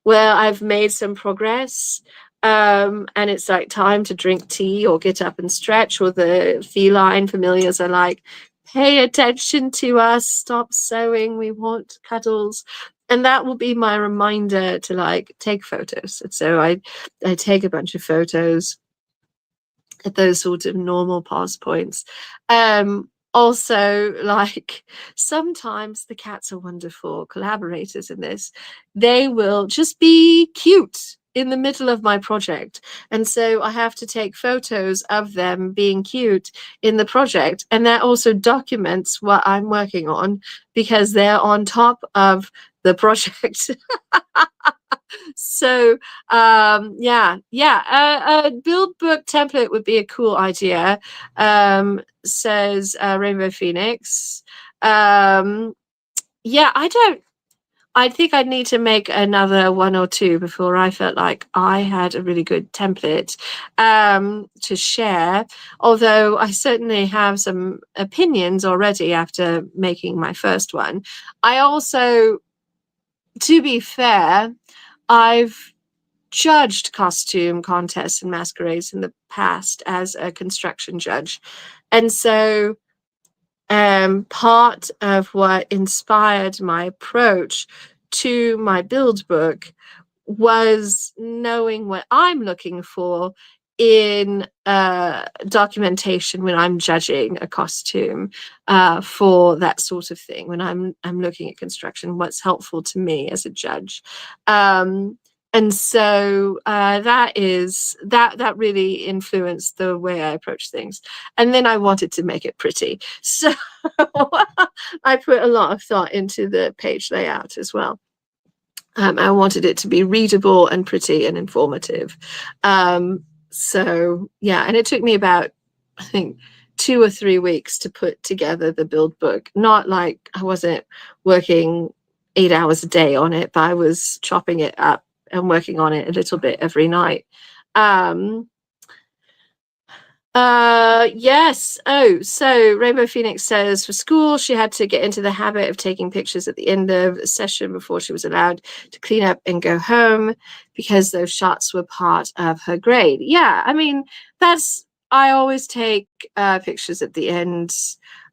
where I've made some progress, and it's like time to drink tea or get up and stretch, or the feline familiars are like, pay attention to us, stop sewing, we want cuddles. And that will be my reminder to like take photos. And so I take a bunch of photos at those sort of normal pause points. Also, like sometimes the cats are wonderful collaborators in this. They will just be cute in the middle of my project. And so I have to take photos of them being cute in the project. And that also documents what I'm working on because they're on top of the project. So a build book template would be a cool idea, says Rainbow Phoenix. Yeah, I think I'd need to make another one or two before I felt like I had a really good template to share. Although I certainly have some opinions already after making my first one. I also, to be fair, I've judged costume contests and masquerades in the past as a construction judge. And so part of what inspired my approach to my build book was knowing what I'm looking for in documentation when I'm judging a costume for that sort of thing. When I'm looking at construction, what's helpful to me as a judge. And so that really influenced the way I approach things. And then I wanted to make it pretty, so I put a lot of thought into the page layout as well. I wanted it to be readable and pretty and informative. So yeah, and it took me about, I think, 2 or 3 weeks to put together the build book. Not like I wasn't working 8 hours a day on it, but I was chopping it up and working on it a little bit every night. Yes. Oh, so Rainbow Phoenix says for school, she had to get into the habit of taking pictures at the end of a session before she was allowed to clean up and go home because those shots were part of her grade. Yeah, I mean, I always take pictures at the end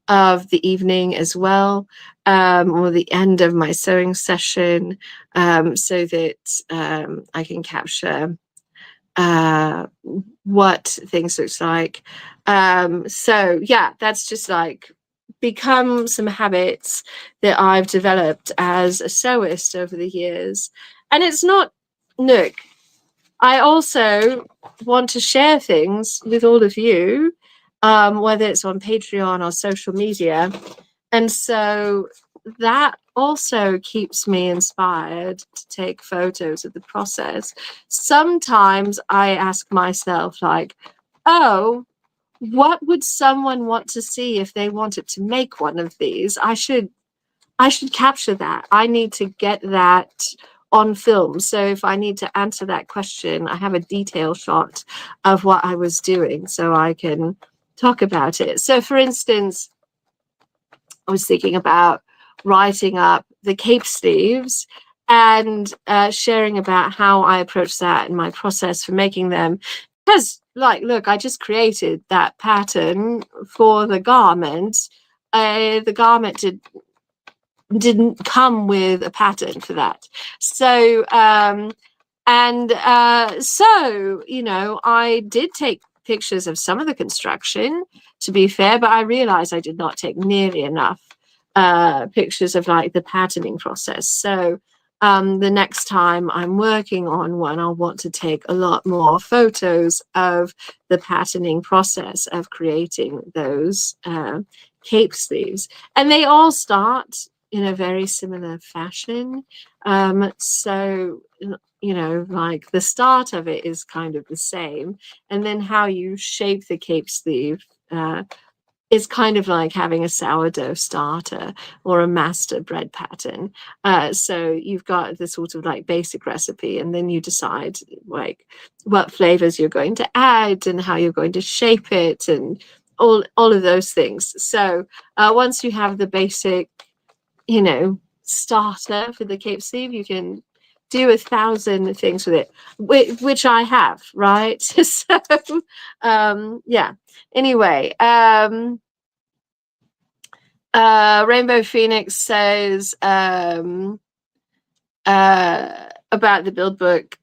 of the evening as well, or the end of my sewing session, so that I can capture what things looks like. So yeah, that's just like become some habits that I've developed as a sewist over the years. And it's not, look, I also want to share things with all of you, whether it's on Patreon or social media. And so that also keeps me inspired to take photos of the process. Sometimes I ask myself, like, oh, what would someone want to see if they wanted to make one of these? I should capture that. I need to get that on film. So if I need to answer that question, I have a detail shot of what I was doing so I can talk about it. So for instance, I was thinking about writing up the cape sleeves and sharing about how I approach that in my process for making them. Because, like, look, I just created that pattern for the garment. The garment didn't come with a pattern for that. So, so, you know, I did take pictures of some of the construction, to be fair, but I realized I did not take nearly enough pictures of like the patterning process. So the next time I'm working on one, I'll want to take a lot more photos of the patterning process of creating those cape sleeves. And they all start in a very similar fashion. So you know, like the start of it is kind of the same, and then how you shape the cape sleeve is kind of like having a sourdough starter or a master bread pattern. So you've got the sort of like basic recipe, and then you decide like what flavors you're going to add and how you're going to shape it and all of those things. So once you have the basic, you know, starter for the cape sleeve, you can do 1,000 things with it, which I have, right? So yeah, anyway, Rainbow Phoenix says about the Build book.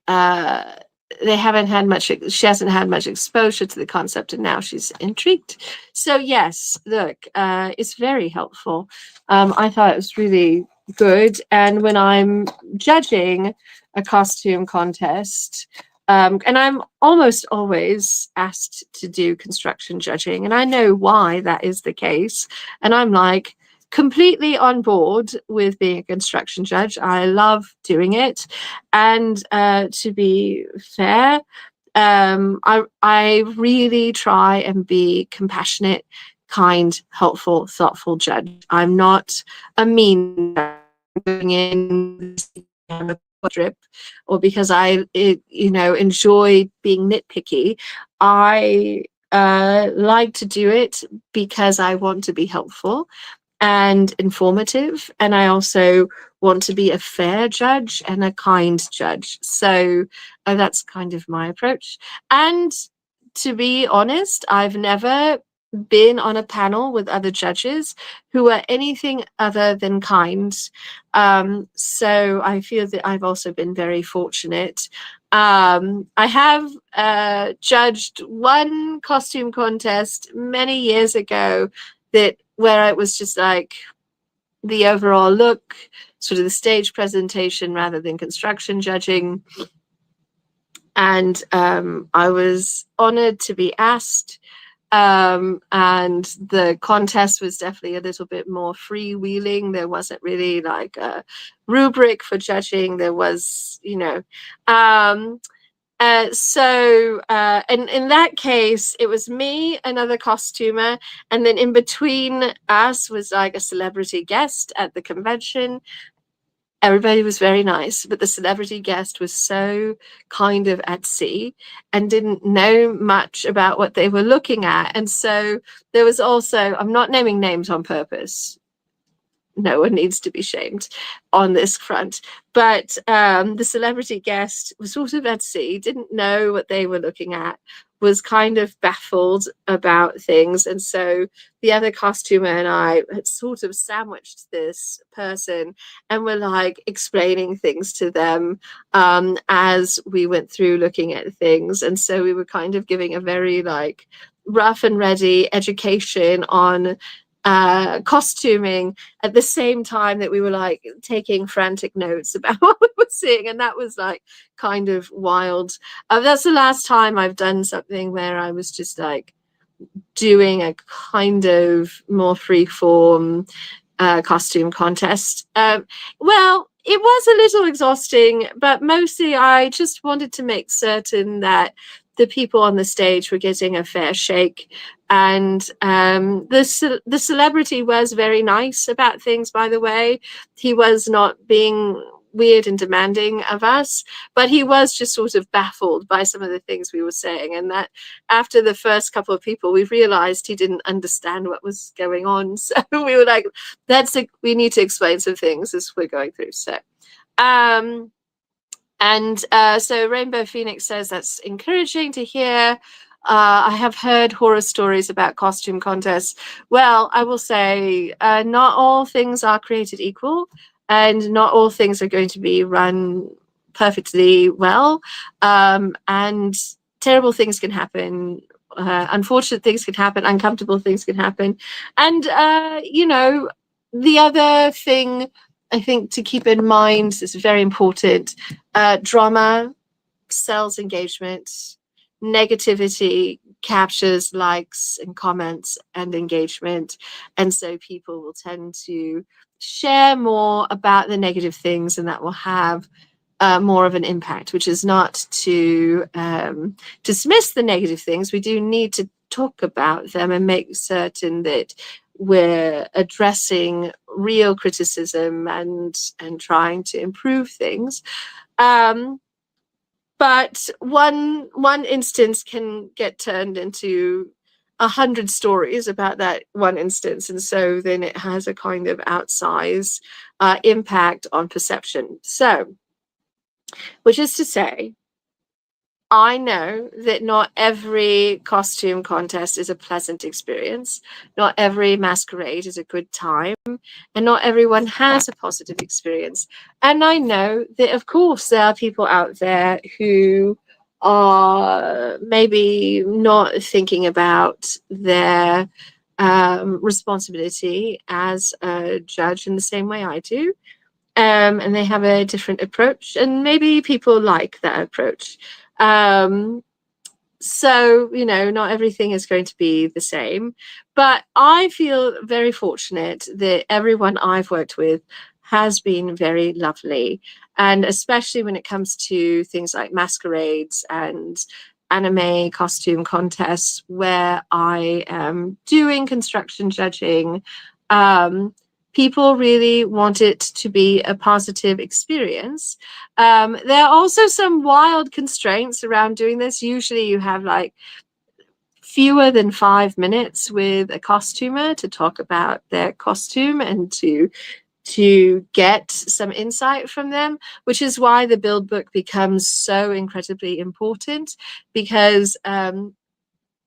They haven't had much. She hasn't had much exposure to the concept, and now she's intrigued. So yes, look, it's very helpful. I thought it was really good, and when I'm judging a costume contest, and I'm almost always asked to do construction judging, and I know why that is the case, and I'm like completely on board with being a construction judge. I love doing it. And to be fair, I really try and be compassionate, kind, helpful, thoughtful judge. I'm not a mean going in drip or because enjoy being nitpicky. I like to do it because I want to be helpful and informative, and I also want to be a fair judge and a kind judge. So that's kind of my approach. And to be honest, I've never been on a panel with other judges who are anything other than kind. So I feel that I've also been very fortunate. I have judged one costume contest many years ago that where it was just like the overall look, sort of the stage presentation rather than construction judging. And I was honored to be asked. And the contest was definitely a little bit more freewheeling. There wasn't really like a rubric for judging. There was, and in that case, it was me, another costumer, and then in between us was like a celebrity guest at the convention. Everybody was very nice, but the celebrity guest was so kind of at sea and didn't know much about what they were looking at. And so there was also, I'm not naming names on purpose, no one needs to be shamed on this front. But the celebrity guest was sort of at sea, didn't know what they were looking at, was kind of baffled about things. And so the other costumer and I had sort of sandwiched this person and were like explaining things to them as we went through looking at things. And so we were kind of giving a very like rough and ready education on costuming at the same time that we were like taking frantic notes about what we were seeing, and that was like kind of wild. That's the last time I've done something where I was just like doing a kind of more free form costume contest. Well, it was a little exhausting, but mostly I just wanted to make certain that the people on the stage were getting a fair shake. And the celebrity was very nice about things, by the way. He was not being weird and demanding of us, but he was just sort of baffled by some of the things we were saying. And that after the first couple of people, we realized he didn't understand what was going on. So we were like, we need to explain some things as we're going through. So so Rainbow Phoenix says that's encouraging to hear. I have heard horror stories about costume contests. Well, I will say not all things are created equal, and not all things are going to be run perfectly well. And terrible things can happen. Unfortunate things can happen. Uncomfortable things can happen. And, the other thing I think to keep in mind is very important. Drama sells engagement. Negativity captures likes and comments and engagement. And so people will tend to share more about the negative things, and that will have more of an impact, which is not to dismiss the negative things. We do need to talk about them and make certain that we're addressing real criticism and trying to improve things. But one instance can get turned into 100 stories about that one instance, and so then it has a kind of outsized impact on perception. So, which is to say, I know that not every costume contest is a pleasant experience. Not every masquerade is a good time. And not everyone has a positive experience. And I know that, of course, there are people out there who are maybe not thinking about their responsibility as a judge in the same way I do. And they have a different approach, and maybe people like that approach. Um, so, not everything is going to be the same, but I feel very fortunate that everyone I've worked with has been very lovely. And especially when it comes to things like masquerades and anime costume contests, where I am doing construction judging, um, people really want it to be a positive experience. There are also some wild constraints around doing this. Usually you have like fewer than 5 minutes with a costumer to talk about their costume and to get some insight from them, which is why the build book becomes so incredibly important, because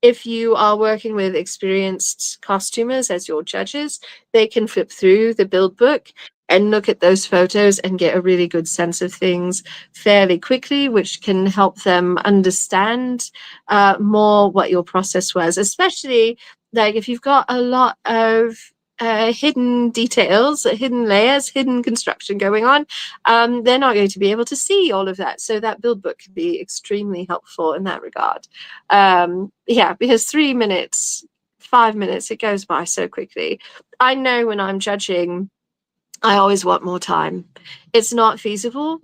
if you are working with experienced costumers as your judges, they can flip through the build book and look at those photos and get a really good sense of things fairly quickly, which can help them understand more what your process was, especially like if you've got a lot of hidden details, hidden layers, hidden construction going on, they're not going to be able to see all of that. So that build book can be extremely helpful in that regard. Yeah, because 3 minutes, 5 minutes, it goes by so quickly. I know when I'm judging, I always want more time. It's not feasible.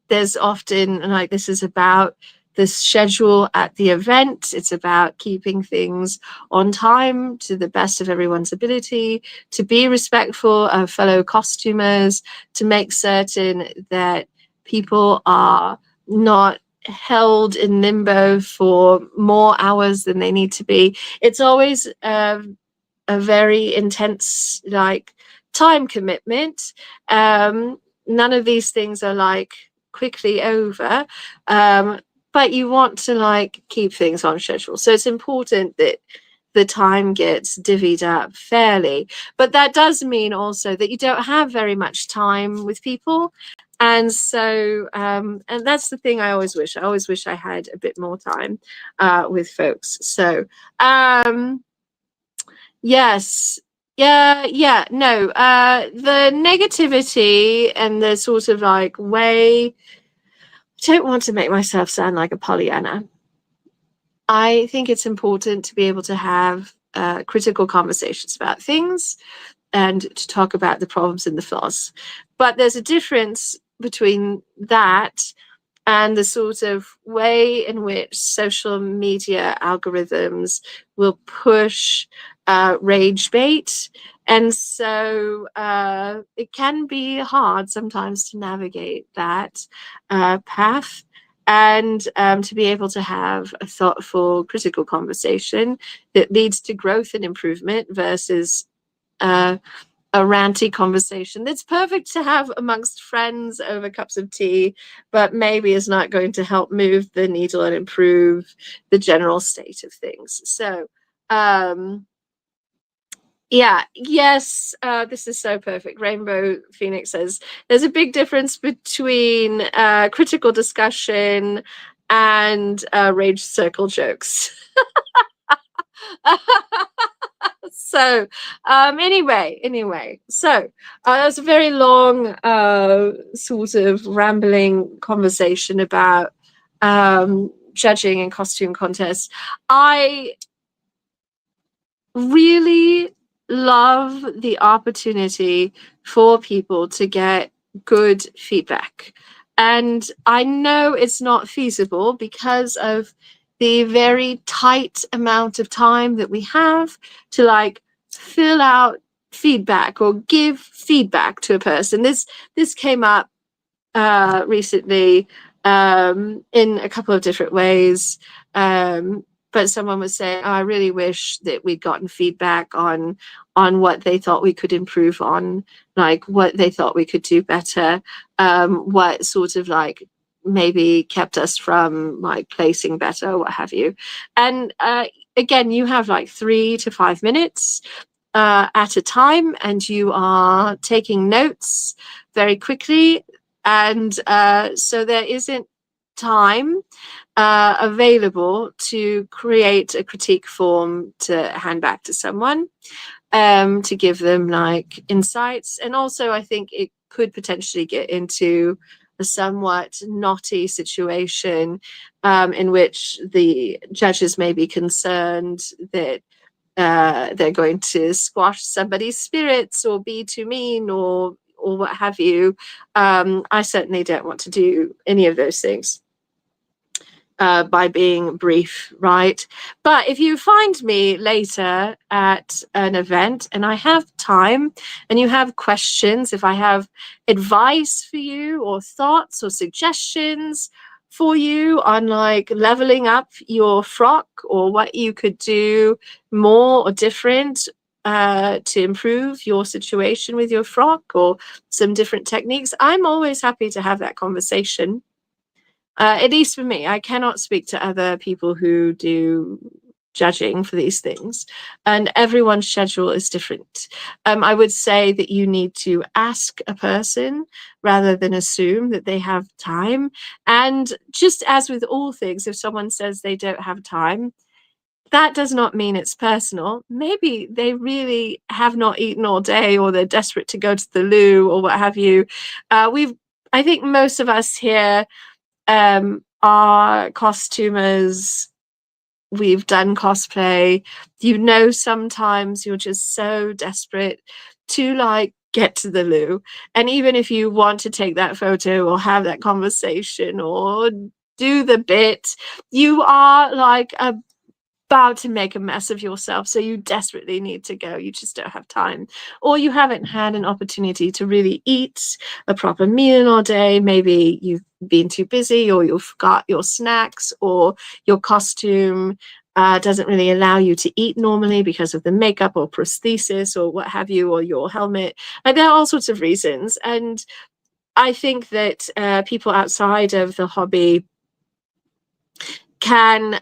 There's often, like, this is about the schedule at the event. It's about keeping things on time to the best of everyone's ability, to be respectful of fellow costumers, to make certain that people are not held in limbo for more hours than they need to be. It's always a very intense, like, time commitment. None of these things are like quickly over, but you want to like keep things on schedule. So it's important that the time gets divvied up fairly. But that does mean also that you don't have very much time with people. And so, and that's the thing I always wish. I always wish I had a bit more time with folks. So, yes. Yeah, no. The negativity and the sort of like way, I don't want to make myself sound like a Pollyanna. I think it's important to be able to have critical conversations about things and to talk about the problems and the flaws. But there's a difference between that and the sort of way in which social media algorithms will push rage bait. And so it can be hard sometimes to navigate that path, and to be able to have a thoughtful, critical conversation that leads to growth and improvement versus a ranty conversation that's perfect to have amongst friends over cups of tea, but maybe is not going to help move the needle and improve the general state of things. So, yeah, yes, this is so perfect. Rainbow Phoenix says there's a big difference between critical discussion and rage circle jokes. So anyway, so that was a very long sort of rambling conversation about judging and costume contests. I really love the opportunity for people to get good feedback, and I know it's not feasible because of the very tight amount of time that we have to like fill out feedback or give feedback to a person. This came up recently in a couple of different ways. But someone was saying, oh, I really wish that we'd gotten feedback on what they thought we could improve on, like what they thought we could do better, what sort of like maybe kept us from like placing better, what have you. And again, you have like 3 to 5 minutes at a time, and you are taking notes very quickly. And so there isn't time available to create a critique form to hand back to someone, to give them like insights. And also, I think it could potentially get into a somewhat knotty situation, in which the judges may be concerned that they're going to squash somebody's spirits or be too mean or what have you. I certainly don't want to do any of those things by being brief, right? But if you find me later at an event and I have time and you have questions, if I have advice for you or thoughts or suggestions for you on like leveling up your frock or what you could do more or different to improve your situation with your frock, or some different techniques, I'm always happy to have that conversation. At least for me, I cannot speak to other people who do judging for these things, and everyone's schedule is different. I would say that you need to ask a person rather than assume that they have time. And just as with all things, if someone says they don't have time, that does not mean it's personal. Maybe they really have not eaten all day, or they're desperate to go to the loo, or what have you. I think most of us here are costumers. We've done cosplay. Sometimes you're just so desperate to like get to the loo. And even if you want to take that photo or have that conversation or do the bit, you are like about to make a mess of yourself, so you desperately need to go. You just don't have time, or you haven't had an opportunity to really eat a proper meal all day. Maybe you've been too busy, or you forgot your snacks, or your costume doesn't really allow you to eat normally because of the makeup or prosthesis or what have you, or your helmet. Like, there are all sorts of reasons. And I think that people outside of the hobby can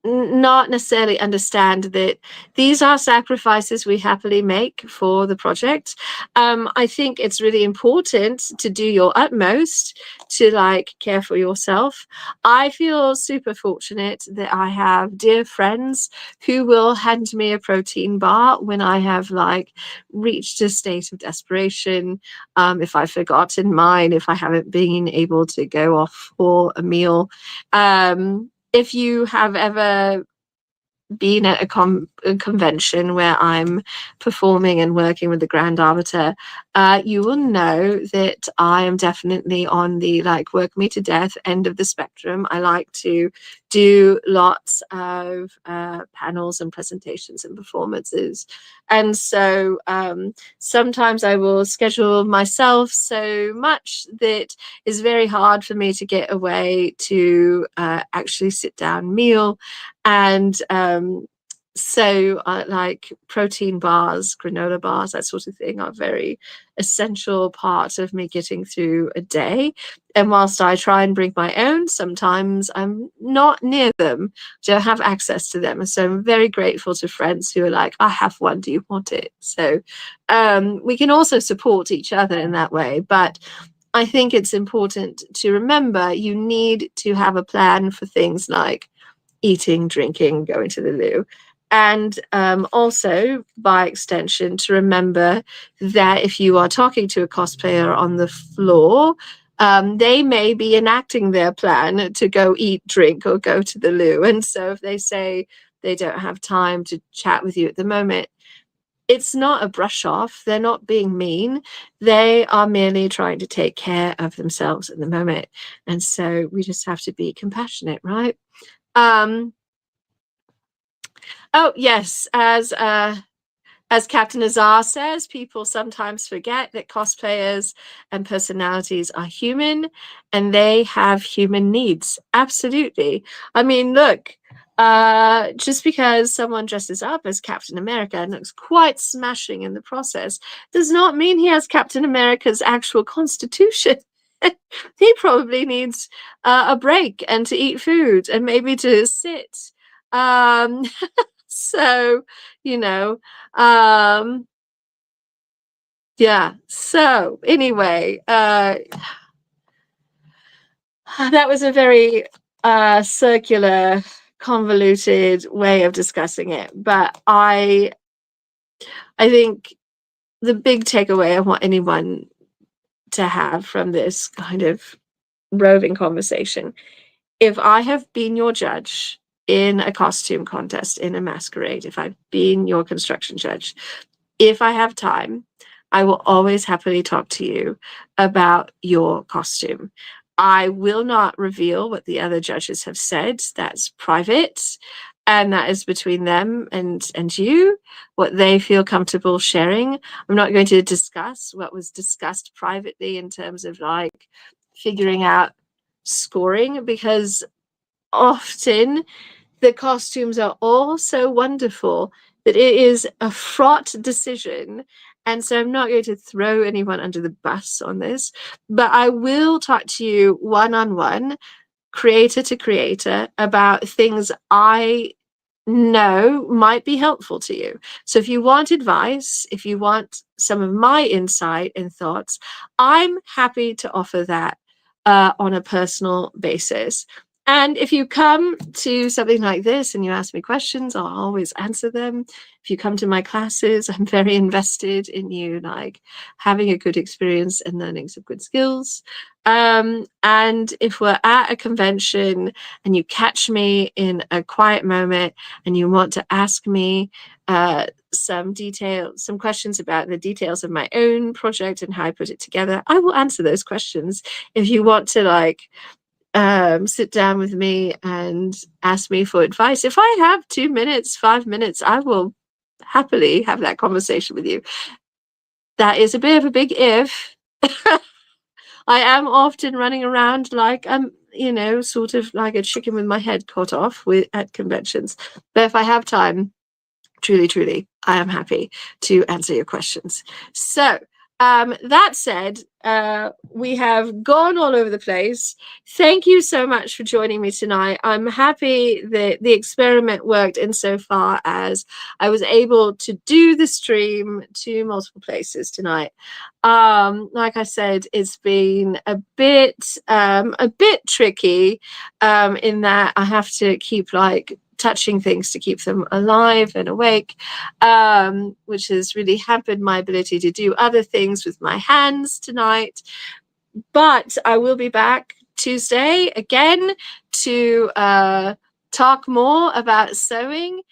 not necessarily understand that these are sacrifices we happily make for the project. I think it's really important to do your utmost to like care for yourself. I feel super fortunate that I have dear friends who will hand me a protein bar when I have like reached a state of desperation, if I've forgotten mine, if I haven't been able to go off for a meal. If you have ever been at a convention where I'm performing and working with the Grand Arbiter, you will know that I am definitely on the like work me to death end of the spectrum. I like to do lots of panels and presentations and performances. And so sometimes I will schedule myself so much that it's very hard for me to get away to actually sit down meal. And so like protein bars, granola bars, that sort of thing are very essential part of me getting through a day. And whilst I try and bring my own, sometimes I'm not near them, don't have access to them. And so I'm very grateful to friends who are like, I have one, do you want it? So we can also support each other in that way. But I think it's important to remember you need to have a plan for things like eating, drinking, going to the loo. And also, by extension, to remember that if you are talking to a cosplayer on the floor, they may be enacting their plan to go eat, drink, or go to the loo. And so if they say they don't have time to chat with you at the moment, it's not a brush off. They're not being mean. They are merely trying to take care of themselves at the moment. And so we just have to be compassionate, right? Oh yes, as Captain Azar says, people sometimes forget that cosplayers and personalities are human, and they have human needs. Absolutely. I mean, look, just because someone dresses up as Captain America and looks quite smashing in the process does not mean he has Captain America's actual constitution. He probably needs a break and to eat food and maybe to sit. Um, so, you know, um, yeah. So anyway, that was a very circular, convoluted way of discussing it. But I think the big takeaway I want anyone to have from this kind of roving conversation, if I have been your judge in a costume contest, in a masquerade, if I've been your construction judge, if I have time, I will always happily talk to you about your costume. I will not reveal what the other judges have said. That's private. And that is between them and you, what they feel comfortable sharing. I'm not going to discuss what was discussed privately in terms of like figuring out scoring, because often the costumes are all so wonderful that it is a fraught decision. And so I'm not going to throw anyone under the bus on this, but I will talk to you one on one, creator to creator, about things I know might be helpful to you. So if you want advice, if you want some of my insight and thoughts, I'm happy to offer that on a personal basis. And if you come to something like this and you ask me questions, I'll always answer them. If you come to my classes, I'm very invested in you like having a good experience and learning some good skills. And if we're at a convention and you catch me in a quiet moment and you want to ask me some questions about the details of my own project and how I put it together, I will answer those questions. If you want to like sit down with me and ask me for advice, if I have 2 minutes, 5 minutes, I will happily have that conversation with you. That is a bit of a big if. I am often running around like sort of like a chicken with my head cut off with at conventions. But if I have time, truly, truly, I am happy to answer your questions. So, that said, we have gone all over the place. Thank you so much for joining me tonight. I'm happy that the experiment worked insofar as I was able to do the stream to multiple places tonight. Like I said, it's been a bit tricky in that I have to keep like touching things to keep them alive and awake, which has really hampered my ability to do other things with my hands tonight. But I will be back Tuesday again to talk more about sewing.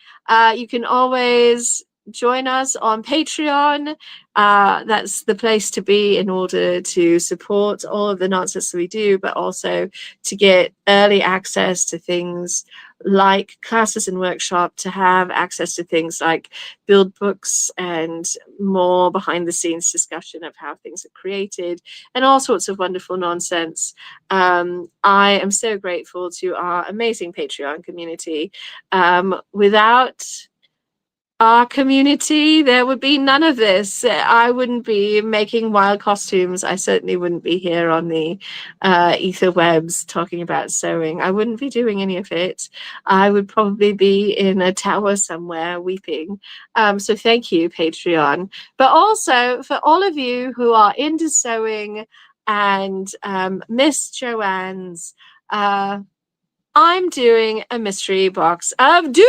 You can always join us on Patreon. That's the place to be in order to support all of the nonsense that we do, but also to get early access to things like classes and workshop, to have access to things like build books and more behind the scenes discussion of how things are created and all sorts of wonderful nonsense. I am so grateful to our amazing Patreon community. Without our community, there would be none of this. I wouldn't be making wild costumes. I certainly wouldn't be here on the ether webs talking about sewing. I wouldn't be doing any of it. I would probably be in a tower somewhere weeping. So thank you, Patreon. But also for all of you who are into sewing and Miss Joanne's, I'm doing a mystery box of doom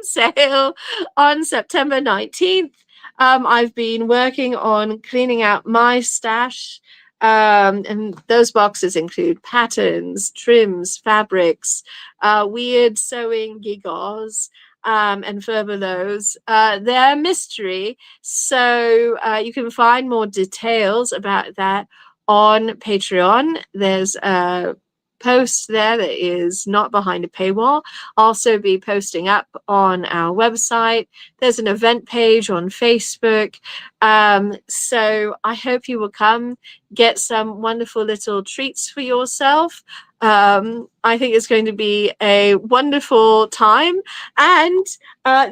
sale on September 19th. I've been working on cleaning out my stash, and those boxes include patterns, trims, fabrics, weird sewing giggles, and furbelows. They're a mystery, so you can find more details about that on Patreon. There's a post there that is not behind a paywall. Also be posting up on our website. There's an event page on Facebook. So I hope you will come get some wonderful little treats for yourself. I think it's going to be a wonderful time. And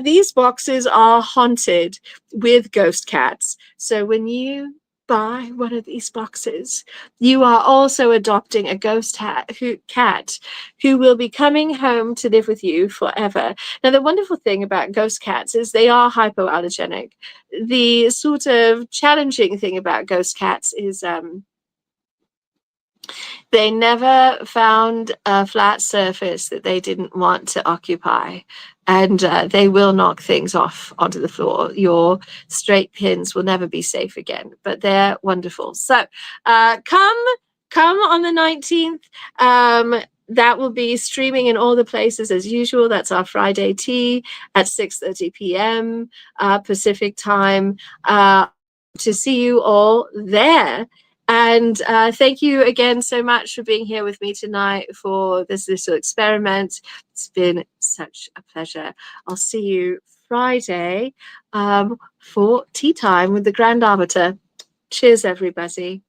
these boxes are haunted with ghost cats. So when you buy one of these boxes, you are also adopting a ghost cat who will be coming home to live with you forever. Now, the wonderful thing about ghost cats is they are hypoallergenic. The sort of challenging thing about ghost cats is they never found a flat surface that they didn't want to occupy. And they will knock things off onto the floor. Your straight pins will never be safe again, but they're wonderful. So come on the 19th. That will be streaming in all the places as usual. That's our Friday tea at 6:30 p.m. Pacific time. To see you all there. And thank you again so much for being here with me tonight for this little experiment. It's been such a pleasure. I'll see you Friday for tea time with the Grand Arbiter. Cheers, everybody.